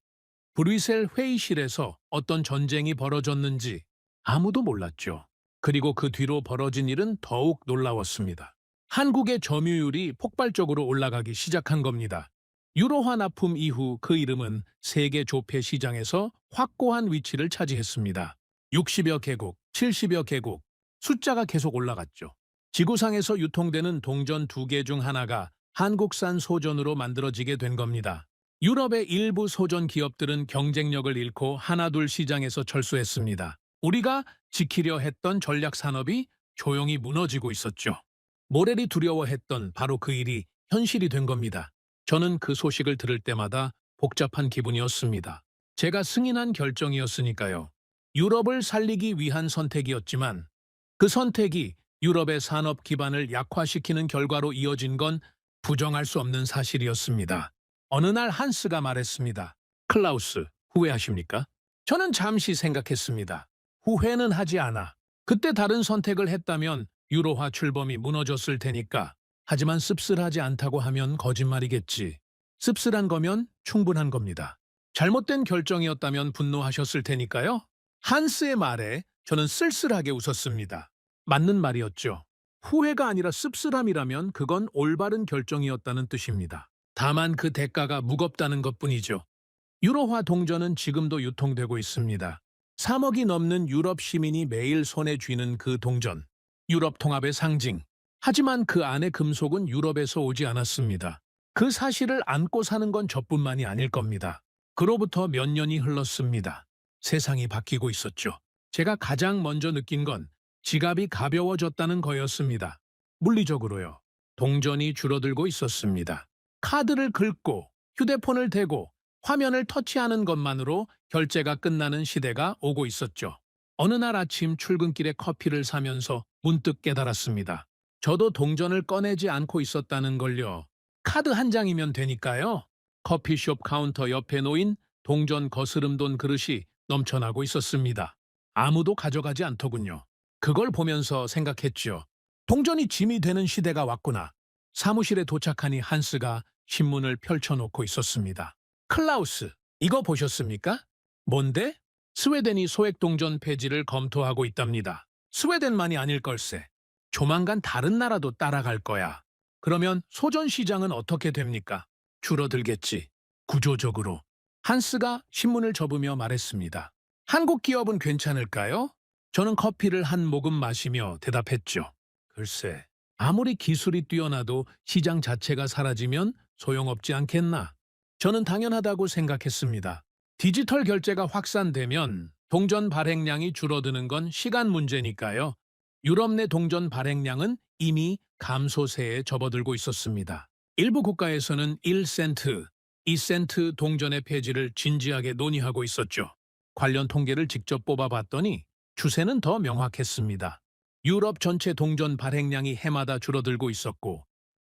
브뤼셀 회의실에서 어떤 전쟁이 벌어졌는지 아무도 몰랐죠. 그리고 그 뒤로 벌어진 일은 더욱 놀라웠습니다. 한국의 점유율이 폭발적으로 올라가기 시작한 겁니다. 유로화 납품 이후 그 이름은 세계 조폐 시장에서 확고한 위치를 차지했습니다. 60여 개국, 70여 개국, 숫자가 계속 올라갔죠. 지구상에서 유통되는 동전 2개 중 하나가 한국산 소전으로 만들어지게 된 겁니다. 유럽의 일부 소전 기업들은 경쟁력을 잃고 하나둘 시장에서 철수했습니다. 우리가 지키려 했던 전략 산업이 조용히 무너지고 있었죠. 모렐이 두려워했던 바로 그 일이 현실이 된 겁니다. 저는 그 소식을 들을 때마다 복잡한 기분이었습니다. 제가 승인한 결정이었으니까요. 유럽을 살리기 위한 선택이었지만 그 선택이 유럽의 산업 기반을 약화시키는 결과로 이어진 건 부정할 수 없는 사실이었습니다. 어느 날 한스가 말했습니다. 클라우스, 후회하십니까? 저는 잠시 생각했습니다. 후회는 하지 않아. 그때 다른 선택을 했다면 유로화 출범이 무너졌을 테니까. 하지만 씁쓸하지 않다고 하면 거짓말이겠지. 씁쓸한 거면 충분한 겁니다. 잘못된 결정이었다면 분노하셨을 테니까요. 한스의 말에 저는 쓸쓸하게 웃었습니다. 맞는 말이었죠. 후회가 아니라 씁쓸함이라면 그건 올바른 결정이었다는 뜻입니다. 다만 그 대가가 무겁다는 것뿐이죠. 유로화 동전은 지금도 유통되고 있습니다. 3억이 넘는 유럽 시민이 매일 손에 쥐는 그 동전. 유럽 통합의 상징. 하지만 그 안의 금속은 유럽에서 오지 않았습니다. 그 사실을 안고 사는 건 저뿐만이 아닐 겁니다. 그로부터 몇 년이 흘렀습니다. 세상이 바뀌고 있었죠. 제가 가장 먼저 느낀 건 지갑이 가벼워졌다는 거였습니다. 물리적으로요. 동전이 줄어들고 있었습니다. 카드를 긁고 휴대폰을 대고 화면을 터치하는 것만으로 결제가 끝나는 시대가 오고 있었죠. 어느 날 아침 출근길에 커피를 사면서 문득 깨달았습니다. 저도 동전을 꺼내지 않고 있었다는 걸요. 카드 한 장이면 되니까요. 커피숍 카운터 옆에 놓인 동전 거스름돈 그릇이 넘쳐나고 있었습니다. 아무도 가져가지 않더군요. 그걸 보면서 생각했죠. 동전이 짐이 되는 시대가 왔구나. 사무실에 도착하니 한스가 신문을 펼쳐놓고 있었습니다. 클라우스, 이거 보셨습니까? 뭔데? 스웨덴이 소액동전 폐지를 검토하고 있답니다. 스웨덴만이 아닐 걸세. 조만간 다른 나라도 따라갈 거야. 그러면 소전 시장은 어떻게 됩니까? 줄어들겠지. 구조적으로. 한스가 신문을 접으며 말했습니다. 한국 기업은 괜찮을까요? 저는 커피를 한 모금 마시며 대답했죠. 글쎄, 아무리 기술이 뛰어나도 시장 자체가 사라지면 소용없지 않겠나? 저는 당연하다고 생각했습니다. 디지털 결제가 확산되면 동전 발행량이 줄어드는 건 시간 문제니까요. 유럽 내 동전 발행량은 이미 감소세에 접어들고 있었습니다. 일부 국가에서는 1센트, 2센트 동전의 폐지를 진지하게 논의하고 있었죠. 관련 통계를 직접 뽑아봤더니 추세는 더 명확했습니다. 유럽 전체 동전 발행량이 해마다 줄어들고 있었고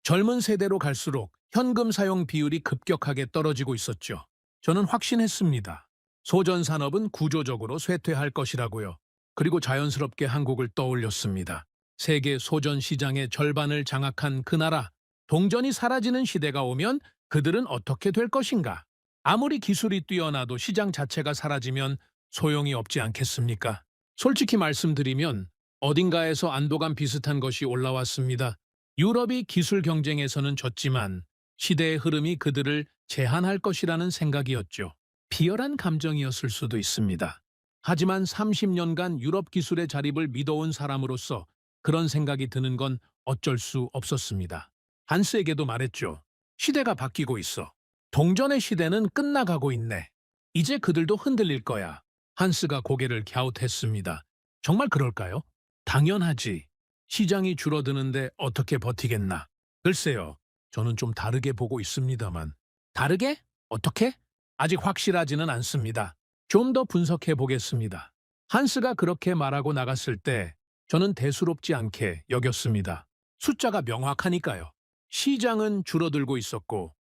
젊은 세대로 갈수록 현금 사용 비율이 급격하게 떨어지고 있었죠. 저는 확신했습니다. 소전 산업은 구조적으로 쇠퇴할 것이라고요. 그리고 자연스럽게 한국을 떠올렸습니다. 세계 소전 시장의 절반을 장악한 그 나라, 동전이 사라지는 시대가 오면 그들은 어떻게 될 것인가? 아무리 기술이 뛰어나도 시장 자체가 사라지면 소용이 없지 않겠습니까? 솔직히 말씀드리면 어딘가에서 안도감 비슷한 것이 올라왔습니다. 유럽이 기술 경쟁에서는 졌지만 시대의 흐름이 그들을 제한할 것이라는 생각이었죠. 비열한 감정이었을 수도 있습니다. 하지만 30년간 유럽 기술의 자립을 믿어온 사람으로서 그런 생각이 드는 건 어쩔 수 없었습니다. 한스에게도 말했죠. 시대가 바뀌고 있어. 동전의 시대는 끝나가고 있네. 이제 그들도 흔들릴 거야. 한스가 고개를 갸웃했습니다. 정말 그럴까요? 당연하지. 시장이 줄어드는데 어떻게 버티겠나. 글쎄요. 저는 좀 다르게 보고 있습니다만. 다르게? 어떻게? 아직 확실하지는 않습니다. 좀 더 분석해 보겠습니다. 한스가 그렇게 말하고 나갔을 때 저는 대수롭지 않게 여겼습니다. 숫자가 명확하니까요. 시장은 줄어들고 있었고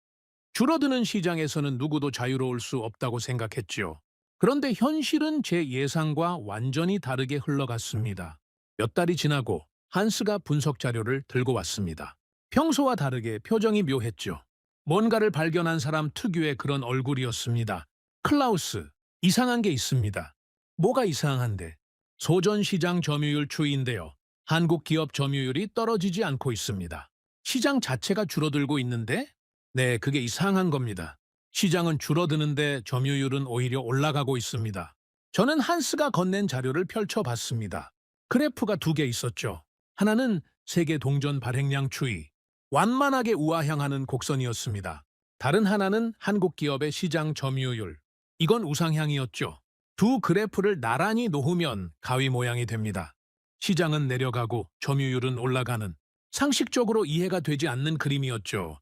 줄어드는 시장에서는 누구도 자유로울 수 없다고 생각했죠. 그런데 현실은 제 예상과 완전히 다르게 흘러갔습니다. 몇 달이 지나고 한스가 분석 자료를 들고 왔습니다. 평소와 다르게 표정이 묘했죠. 뭔가를 발견한 사람 특유의 그런 얼굴이었습니다. 클라우스, 이상한 게 있습니다. 뭐가 이상한데? 소전 시장 점유율 추이인데요. 한국 기업 점유율이 떨어지지 않고 있습니다. 시장 자체가 줄어들고 있는데? 네, 그게 이상한 겁니다. 시장은 줄어드는데 점유율은 오히려 올라가고 있습니다. 저는 한스가 건넨 자료를 펼쳐봤습니다. 그래프가 두 개 있었죠. 하나는 세계 동전 발행량 추이, 완만하게 우하향하는 곡선이었습니다. 다른 하나는 한국 기업의 시장 점유율, 이건 우상향이었죠. 두 그래프를 나란히 놓으면 가위 모양이 됩니다. 시장은 내려가고 점유율은 올라가는 상식적으로 이해가 되지 않는 그림이었죠.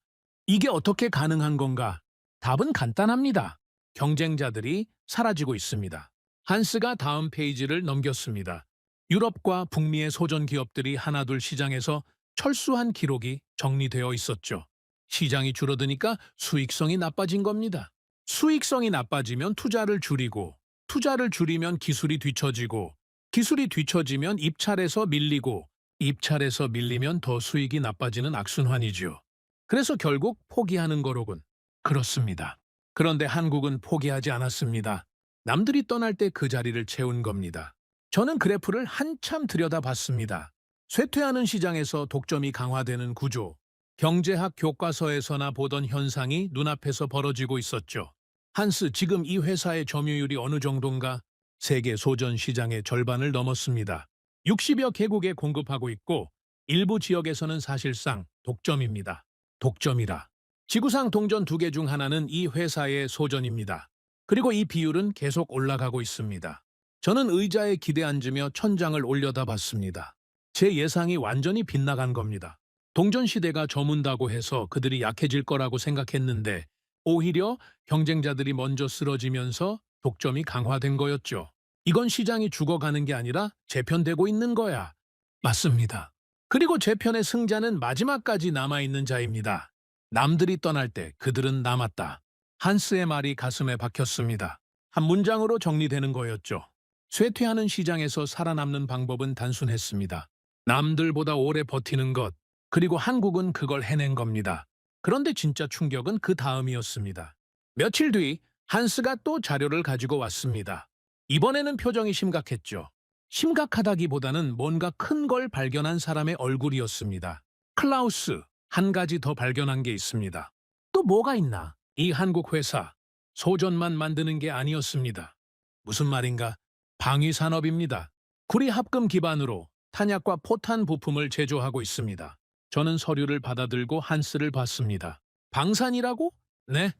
이게 어떻게 가능한 건가? 답은 간단합니다. 경쟁자들이 사라지고 있습니다. 한스가 다음 페이지를 넘겼습니다. 유럽과 북미의 소전 기업들이 하나둘 시장에서 철수한 기록이 정리되어 있었죠. 시장이 줄어드니까 수익성이 나빠진 겁니다. 수익성이 나빠지면 투자를 줄이고, 투자를 줄이면 기술이 뒤처지고, 기술이 뒤처지면 입찰에서 밀리고, 입찰에서 밀리면 더 수익이 나빠지는 악순환이지요. 그래서 결국 포기하는 거로군. 그렇습니다. 그런데 한국은 포기하지 않았습니다. 남들이 떠날 때 그 자리를 채운 겁니다. 저는 그래프를 한참 들여다봤습니다. 쇠퇴하는 시장에서 독점이 강화되는 구조, 경제학 교과서에서나 보던 현상이 눈앞에서 벌어지고 있었죠. 한스, 지금 이 회사의 점유율이 어느 정도인가? 세계 소전 시장의 절반을 넘었습니다. 60여 개국에 공급하고 있고 일부 지역에서는 사실상 독점입니다. 독점이라. 지구상 동전 2개 중 하나는 이 회사의 소전입니다. 그리고 이 비율은 계속 올라가고 있습니다. 저는 의자에 기대 앉으며 천장을 올려다봤습니다. 제 예상이 완전히 빗나간 겁니다. 동전 시대가 저문다고 해서 그들이 약해질 거라고 생각했는데 오히려 경쟁자들이 먼저 쓰러지면서 독점이 강화된 거였죠. 이건 시장이 죽어가는 게 아니라 재편되고 있는 거야. 맞습니다. 그리고 재편의 승자는 마지막까지 남아있는 자입니다. 남들이 떠날 때 그들은 남았다. 한스의 말이 가슴에 박혔습니다. 한 문장으로 정리되는 거였죠. 쇠퇴하는 시장에서 살아남는 방법은 단순했습니다. 남들보다 오래 버티는 것, 그리고 한국은 그걸 해낸 겁니다. 그런데 진짜 충격은 그 다음이었습니다. 며칠 뒤 한스가 또 자료를 가지고 왔습니다. 이번에는 표정이 심각했죠. 심각하다기보다는 뭔가 큰 걸 발견한 사람의 얼굴이었습니다. 클라우스, 한 가지 더 발견한 게 있습니다. 또 뭐가 있나? 이 한국 회사, 소전만 만드는 게 아니었습니다. 무슨 말인가? 방위산업입니다. 구리 합금 기반으로 탄약과 포탄 부품을 제조하고 있습니다. 저는 서류를 받아들고 한스를 봤습니다. 방산이라고? 네.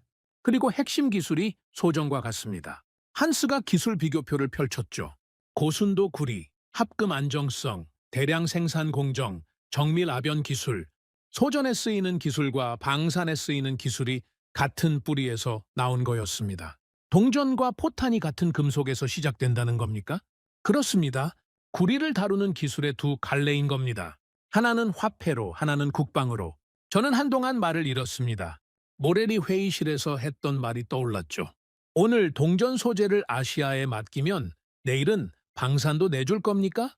그리고 핵심 기술이 소전과 같습니다. 한스가 기술 비교표를 펼쳤죠. 고순도 구리, 합금 안정성, 대량 생산 공정, 정밀 압연 기술, 소전에 쓰이는 기술과 방산에 쓰이는 기술이 같은 뿌리에서 나온 거였습니다. 동전과 포탄이 같은 금속에서 시작된다는 겁니까? 그렇습니다. 구리를 다루는 기술의 두 갈래인 겁니다. 하나는 화폐로, 하나는 국방으로. 저는 한동안 말을 잃었습니다. 모레리 회의실에서 했던 말이 떠올랐죠. 오늘 동전 소재를 아시아에 맡기면 내일은 방산도 내줄 겁니까?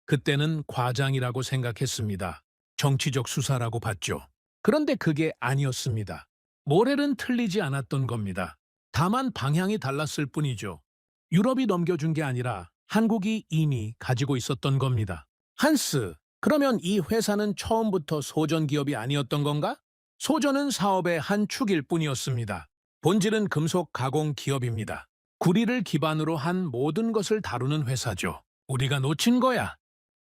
그때는 과장이라고 생각했습니다. 정치적 수사라고 봤죠. 그런데 그게 아니었습니다. 모렐은 틀리지 않았던 겁니다. 다만 방향이 달랐을 뿐이죠. 유럽이 넘겨준 게 아니라 한국이 이미 가지고 있었던 겁니다. 한스, 그러면 이 회사는 처음부터 소전 기업이 아니었던 건가? 소전은 사업의 한 축일 뿐이었습니다. 본질은 금속 가공 기업입니다. 구리를 기반으로 한 모든 것을 다루는 회사죠. 우리가 놓친 거야.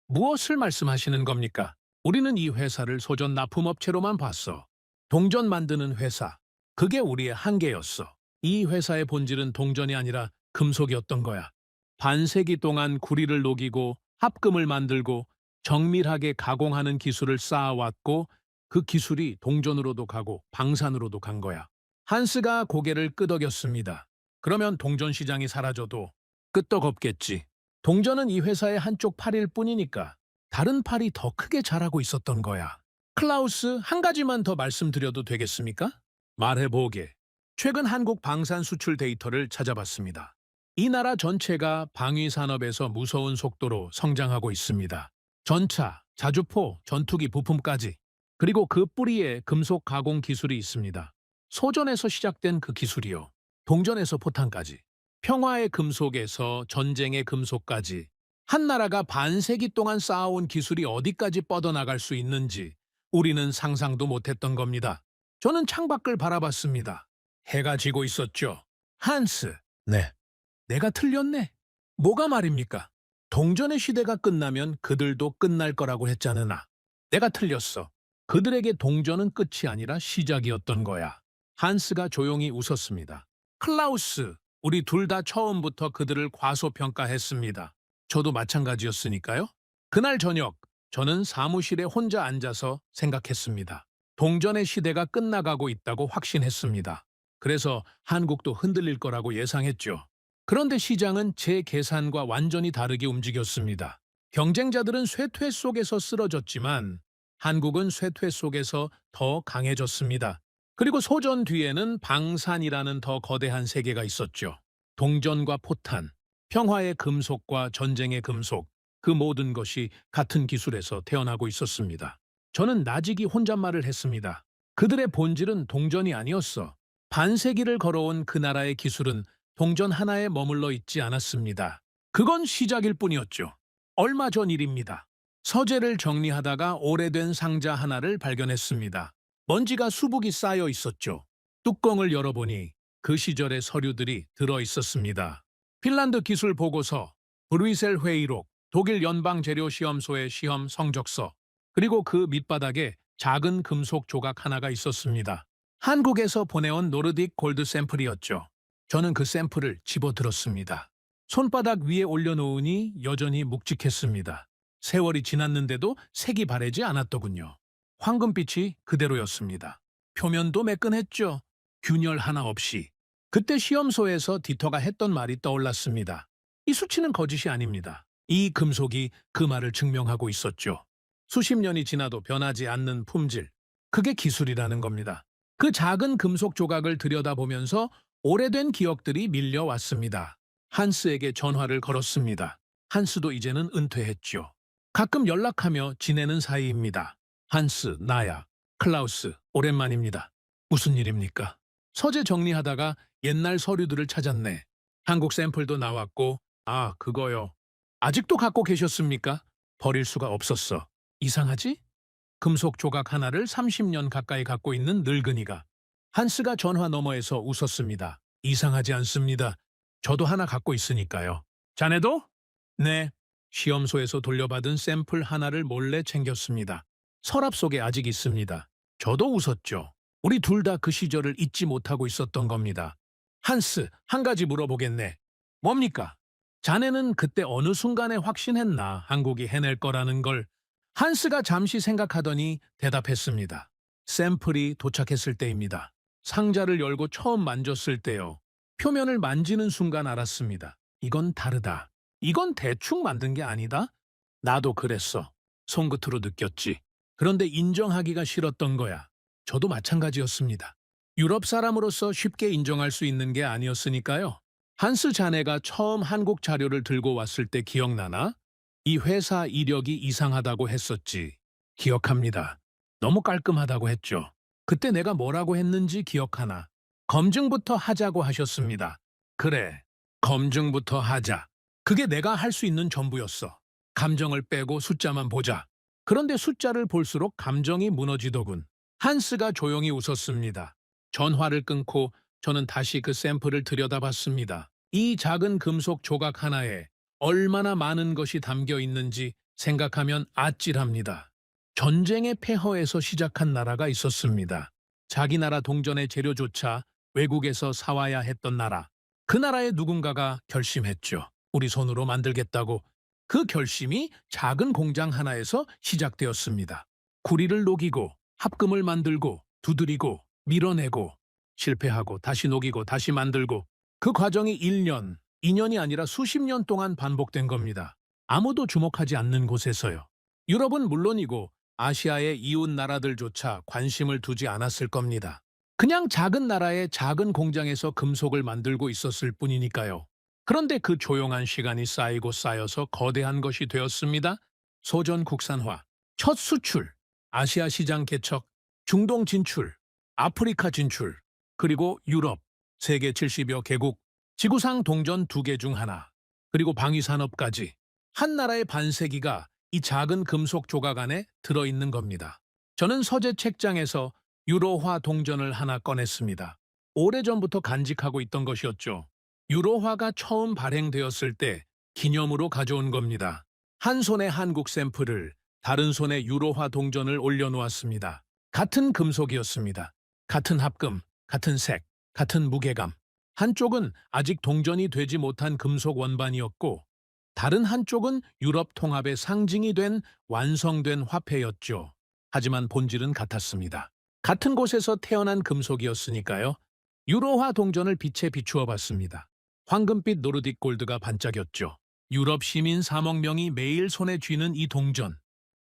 무엇을 말씀하시는 겁니까? 우리는 이 회사를 소전 납품업체로만 봤어. 동전 만드는 회사. 그게 우리의 한계였어. 이 회사의 본질은 동전이 아니라 금속이었던 거야. 반세기 동안 구리를 녹이고 합금을 만들고 정밀하게 가공하는 기술을 쌓아왔고 그 기술이 동전으로도 가고 방산으로도 간 거야. 한스가 고개를 끄덕였습니다. 그러면 동전 시장이 사라져도 끄떡없겠지. 동전은 이 회사의 한쪽 팔일 뿐이니까 다른 팔이 더 크게 자라고 있었던 거야. 클라우스, 한 가지만 더 말씀드려도 되겠습니까? 말해보게. 최근 한국 방산 수출 데이터를 찾아봤습니다. 이 나라 전체가 방위 산업에서 무서운 속도로 성장하고 있습니다. 전차, 자주포, 전투기 부품까지. 그리고 그 뿌리에 금속 가공 기술이 있습니다. 소전에서 시작된 그 기술이요. 동전에서 포탄까지. 평화의 금속에서 전쟁의 금속까지. 한 나라가 반세기 동안 쌓아온 기술이 어디까지 뻗어나갈 수 있는지 우리는 상상도 못했던 겁니다. 저는 창밖을 바라봤습니다. 해가 지고 있었죠. 한스. 네. 내가 틀렸네. 뭐가 말입니까? 동전의 시대가 끝나면 그들도 끝날 거라고 했잖아. 내가 틀렸어. 그들에게 동전은 끝이 아니라 시작이었던 거야. 한스가 조용히 웃었습니다. 클라우스, 우리 둘 다 처음부터 그들을 과소평가했습니다. 저도 마찬가지였으니까요. 그날 저녁 저는 사무실에 혼자 앉아서 생각했습니다. 동전의 시대가 끝나가고 있다고 확신했습니다. 그래서 한국도 흔들릴 거라고 예상했죠. 그런데 시장은 제 계산과 완전히 다르게 움직였습니다. 경쟁자들은 쇠퇴 속에서 쓰러졌지만 한국은 쇠퇴 속에서 더 강해졌습니다. 그리고 소전 뒤에는 방산이라는 더 거대한 세계가 있었죠. 동전과 포탄, 평화의 금속과 전쟁의 금속, 그 모든 것이 같은 기술에서 태어나고 있었습니다. 저는 나직이 혼잣말을 했습니다. 그들의 본질은 동전이 아니었어. 반세기를 걸어온 그 나라의 기술은 동전 하나에 머물러 있지 않았습니다. 그건 시작일 뿐이었죠. 얼마 전 일입니다. 서재를 정리하다가 오래된 상자 하나를 발견했습니다. 먼지가 수북이 쌓여 있었죠. 뚜껑을 열어보니 그 시절의 서류들이 들어 있었습니다. 핀란드 기술 보고서, 브뤼셀 회의록, 독일 연방재료시험소의 시험 성적서, 그리고 그 밑바닥에 작은 금속 조각 하나가 있었습니다. 한국에서 보내온 노르딕 골드 샘플이었죠. 저는 그 샘플을 집어들었습니다. 손바닥 위에 올려놓으니 여전히 묵직했습니다. 세월이 지났는데도 색이 바래지 않았더군요. 황금빛이 그대로였습니다. 표면도 매끈했죠. 균열 하나 없이. 그때 시험소에서 디터가 했던 말이 떠올랐습니다. 이 수치는 거짓이 아닙니다. 이 금속이 그 말을 증명하고 있었죠. 수십 년이 지나도 변하지 않는 품질. 그게 기술이라는 겁니다. 그 작은 금속 조각을 들여다보면서 오래된 기억들이 밀려왔습니다. 한스에게 전화를 걸었습니다. 한스도 이제는 은퇴했죠. 가끔 연락하며 지내는 사이입니다. 한스, 나야, 클라우스, 오랜만입니다. 무슨 일입니까? 서재 정리하다가 옛날 서류들을 찾았네. 한국 샘플도 나왔고, 아, 그거요. 아직도 갖고 계셨습니까? 버릴 수가 없었어. 이상하지? 금속 조각 하나를 30년 가까이 갖고 있는 늙은이가. 한스가 전화 너머에서 웃었습니다. 이상하지 않습니다. 저도 하나 갖고 있으니까요. 자네도? 네. 시험소에서 돌려받은 샘플 하나를 몰래 챙겼습니다. 서랍 속에 아직 있습니다. 저도 웃었죠. 우리 둘 다 그 시절을 잊지 못하고 있었던 겁니다. 한스, 한 가지 물어보겠네. 뭡니까? 자네는 그때 어느 순간에 확신했나 한국이 해낼 거라는 걸. 한스가 잠시 생각하더니 대답했습니다. 샘플이 도착했을 때입니다. 상자를 열고 처음 만졌을 때요. 표면을 만지는 순간 알았습니다. 이건 다르다. 이건 대충 만든 게 아니다. 나도 그랬어. 손끝으로 느꼈지. 그런데 인정하기가 싫었던 거야. 저도 마찬가지였습니다. 유럽 사람으로서 쉽게 인정할 수 있는 게 아니었으니까요. 한스 자네가 처음 한국 자료를 들고 왔을 때 기억나나? 이 회사 이력이 이상하다고 했었지. 기억합니다. 너무 깔끔하다고 했죠. 그때 내가 뭐라고 했는지 기억하나? 검증부터 하자고 하셨습니다. 그래, 검증부터 하자. 그게 내가 할 수 있는 전부였어. 감정을 빼고 숫자만 보자. 그런데 숫자를 볼수록 감정이 무너지더군. 한스가 조용히 웃었습니다. 전화를 끊고 저는 다시 그 샘플을 들여다봤습니다. 이 작은 금속 조각 하나에 얼마나 많은 것이 담겨 있는지 생각하면 아찔합니다. 전쟁의 폐허에서 시작한 나라가 있었습니다. 자기 나라 동전의 재료조차 외국에서 사와야 했던 나라. 그 나라의 누군가가 결심했죠. 우리 손으로 만들겠다고. 그 결심이 작은 공장 하나에서 시작되었습니다. 구리를 녹이고 합금을 만들고 두드리고 밀어내고 실패하고 다시 녹이고 다시 만들고 그 과정이 1년, 2년이 아니라 수십 년 동안 반복된 겁니다. 아무도 주목하지 않는 곳에서요. 유럽은 물론이고 아시아의 이웃 나라들조차 관심을 두지 않았을 겁니다. 그냥 작은 나라의 작은 공장에서 금속을 만들고 있었을 뿐이니까요. 그런데 그 조용한 시간이 쌓이고 쌓여서 거대한 것이 되었습니다. 소전 국산화, 첫 수출, 아시아 시장 개척, 중동 진출, 아프리카 진출, 그리고 유럽, 세계 70여 개국, 지구상 동전 2개 중 하나, 그리고 방위산업까지 한 나라의 반세기가 이 작은 금속 조각 안에 들어있는 겁니다. 저는 서재 책장에서 유로화 동전을 하나 꺼냈습니다. 오래전부터 간직하고 있던 것이었죠. 유로화가 처음 발행되었을 때 기념으로 가져온 겁니다. 한 손에 한국 샘플을, 다른 손에 유로화 동전을 올려놓았습니다. 같은 금속이었습니다. 같은 합금, 같은 색, 같은 무게감. 한쪽은 아직 동전이 되지 못한 금속 원반이었고 다른 한쪽은 유럽 통합의 상징이 된 완성된 화폐였죠. 하지만 본질은 같았습니다. 같은 곳에서 태어난 금속이었으니까요. 유로화 동전을 빛에 비추어 봤습니다. 황금빛 노르딕 골드가 반짝였죠. 유럽 시민 3억 명이 매일 손에 쥐는 이 동전.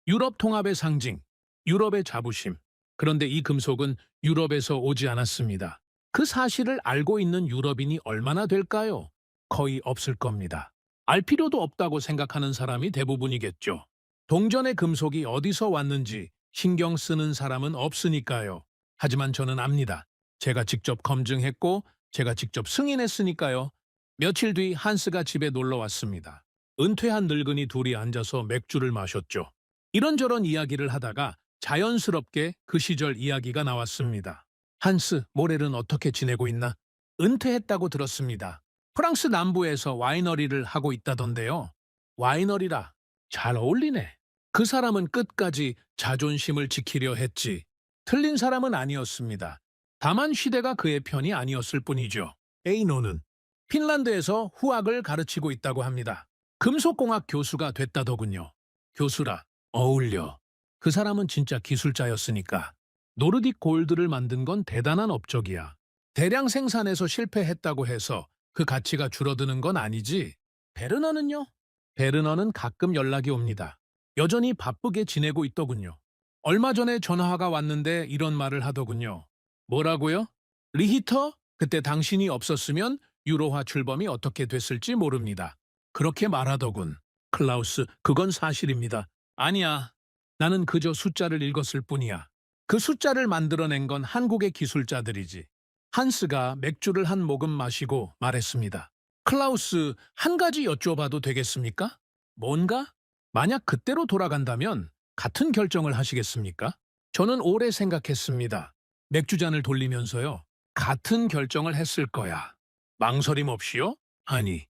유럽 통합의 상징, 유럽의 자부심. 그런데 이 금속은 유럽에서 오지 않았습니다. 그 사실을 알고 있는 유럽인이 얼마나 될까요? 거의 없을 겁니다. 알 필요도 없다고 생각하는 사람이 대부분이겠죠. 동전의 금속이 어디서 왔는지 신경 쓰는 사람은 없으니까요. 하지만 저는 압니다. 제가 직접 검증했고 제가 직접 승인했으니까요. 며칠 뒤 한스가 집에 놀러 왔습니다. 은퇴한 늙은이 둘이 앉아서 맥주를 마셨죠. 이런저런 이야기를 하다가 자연스럽게 그 시절 이야기가 나왔습니다. 한스, 모렐은 어떻게 지내고 있나? 은퇴했다고 들었습니다. 프랑스 남부에서 와이너리를 하고 있다던데요. 와이너리라. 잘 어울리네. 그 사람은 끝까지 자존심을 지키려 했지. 틀린 사람은 아니었습니다. 다만 시대가 그의 편이 아니었을 뿐이죠. 에이노는 핀란드에서 후학을 가르치고 있다고 합니다. 금속공학 교수가 됐다더군요. 교수라. 어울려. 그 사람은 진짜 기술자였으니까. 노르딕 골드를 만든 건 대단한 업적이야. 대량 생산에서 실패했다고 해서 그 가치가 줄어드는 건 아니지. 베르너는요? 베르너는 가끔 연락이 옵니다. 여전히 바쁘게 지내고 있더군요. 얼마 전에 전화가 왔는데 이런 말을 하더군요. 뭐라고요? 리히터? 그때 당신이 없었으면 유로화 출범이 어떻게 됐을지 모릅니다. 그렇게 말하더군. 클라우스, 그건 사실입니다. 아니야. 나는 그저 숫자를 읽었을 뿐이야. 그 숫자를 만들어낸 건 한국의 기술자들이지. 한스가 맥주를 한 모금 마시고 말했습니다. 클라우스, 한 가지 여쭤봐도 되겠습니까? 뭔가? 만약 그때로 돌아간다면 같은 결정을 하시겠습니까? 저는 오래 생각했습니다. 맥주잔을 돌리면서요. 같은 결정을 했을 거야. 망설임 없이요? 아니,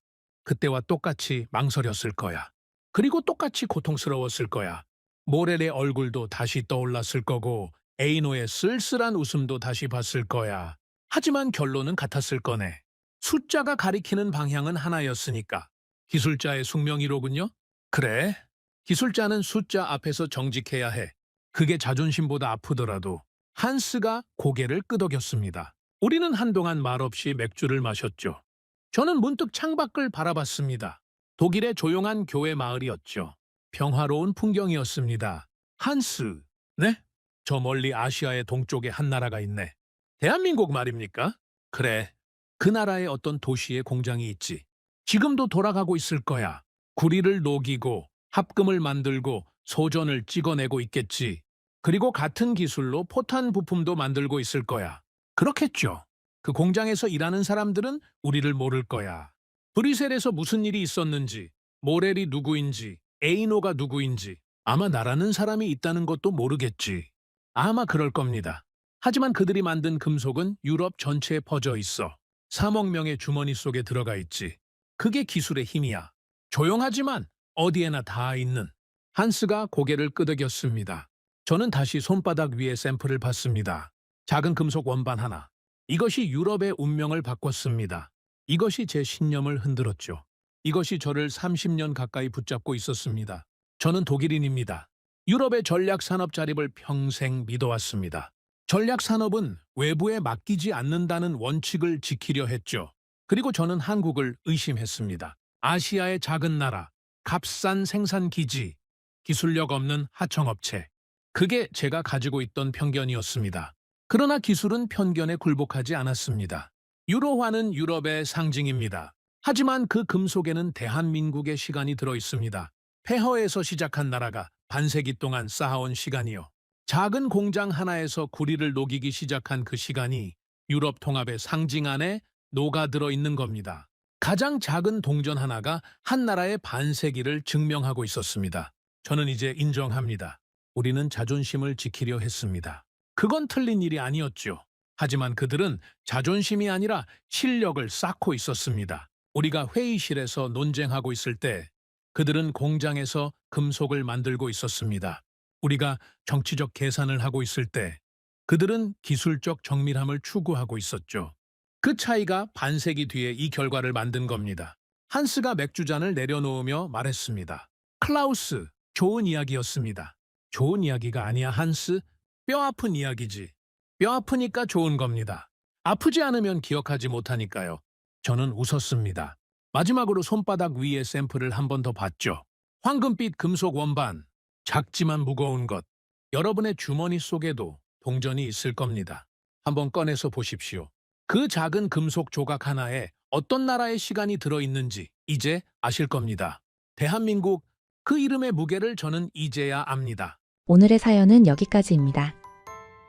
그때와 똑같이 망설였을 거야. 그리고 똑같이 고통스러웠을 거야. 모렐의 얼굴도 다시 떠올랐을 거고 에이노의 쓸쓸한 웃음도 다시 봤을 거야. 하지만 결론은 같았을 거네. 숫자가 가리키는 방향은 하나였으니까. 기술자의 숙명이로군요. 그래. 기술자는 숫자 앞에서 정직해야 해. 그게 자존심보다 아프더라도. 한스가 고개를 끄덕였습니다. 우리는 한동안 말없이 맥주를 마셨죠. 저는 문득 창밖을 바라봤습니다. 독일의 조용한 교회 마을이었죠. 평화로운 풍경이었습니다. 한스, 네? 저 멀리 아시아의 동쪽에 한 나라가 있네. 대한민국 말입니까? 그래. 그 나라에 어떤 도시에 공장이 있지. 지금도 돌아가고 있을 거야. 구리를 녹이고 합금을 만들고 소전을 찍어내고 있겠지. 그리고 같은 기술로 포탄 부품도 만들고 있을 거야. 그렇겠죠. 그 공장에서 일하는 사람들은 우리를 모를 거야. 브뤼셀에서 무슨 일이 있었는지, 모렐이 누구인지, 에이노가 누구인지 아마 나라는 사람이 있다는 것도 모르겠지. 아마 그럴 겁니다. 하지만 그들이 만든 금속은 유럽 전체에 퍼져 있어. 3억 명의 주머니 속에 들어가 있지. 그게 기술의 힘이야. 조용하지만 어디에나 다 있는. 한스가 고개를 끄덕였습니다. 저는 다시 손바닥 위에 샘플을 봤습니다. 작은 금속 원반 하나. 이것이 유럽의 운명을 바꿨습니다. 이것이 제 신념을 흔들었죠. 이것이 저를 30년 가까이 붙잡고 있었습니다. 저는 독일인입니다. 유럽의 전략 산업 자립을 평생 믿어왔습니다. 전략 산업은 외부에 맡기지 않는다는 원칙을 지키려 했죠. 그리고 저는 한국을 의심했습니다. 아시아의 작은 나라, 값싼 생산 기지, 기술력 없는 하청업체. 그게 제가 가지고 있던 편견이었습니다. 그러나 기술은 편견에 굴복하지 않았습니다. 유로화는 유럽의 상징입니다. 하지만 그 금속에는 대한민국의 시간이 들어 있습니다. 폐허에서 시작한 나라가 반세기 동안 쌓아온 시간이요. 작은 공장 하나에서 구리를 녹이기 시작한 그 시간이 유럽 통합의 상징 안에 녹아들어 있는 겁니다. 가장 작은 동전 하나가 한 나라의 반세기를 증명하고 있었습니다. 저는 이제 인정합니다. 우리는 자존심을 지키려 했습니다. 그건 틀린 일이 아니었죠. 하지만 그들은 자존심이 아니라 실력을 쌓고 있었습니다. 우리가 회의실에서 논쟁하고 있을 때 그들은 공장에서 금속을 만들고 있었습니다. 우리가 정치적 계산을 하고 있을 때 그들은 기술적 정밀함을 추구하고 있었죠. 그 차이가 반세기 뒤에 이 결과를 만든 겁니다. 한스가 맥주잔을 내려놓으며 말했습니다. 클라우스, 좋은 이야기였습니다. 좋은 이야기가 아니야, 한스. 뼈 아픈 이야기지. 뼈 아프니까 좋은 겁니다. 아프지 않으면 기억하지 못하니까요. 저는 웃었습니다. 마지막으로 손바닥 위에 샘플을 한 번 더 봤죠. 황금빛 금속 원반, 작지만 무거운 것. 여러분의 주머니 속에도 동전이 있을 겁니다. 한번 꺼내서 보십시오. 그 작은 금속 조각 하나에 어떤 나라의 시간이 들어있는지 이제 아실 겁니다. 대한민국, 그 이름의 무게를 저는 이제야 압니다. 오늘의 사연은 여기까지입니다.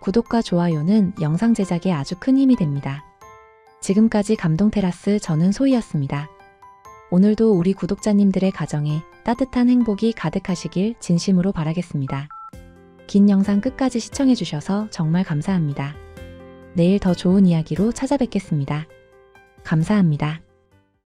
구독과 좋아요는 영상 제작에 아주 큰 힘이 됩니다. 지금까지 감동테라스 저는 소희였습니다. 오늘도 우리 구독자님들의 가정에 따뜻한 행복이 가득하시길 진심으로 바라겠습니다. 긴 영상 끝까지 시청해주셔서 정말 감사합니다. 내일 더 좋은 이야기로 찾아뵙겠습니다. 감사합니다.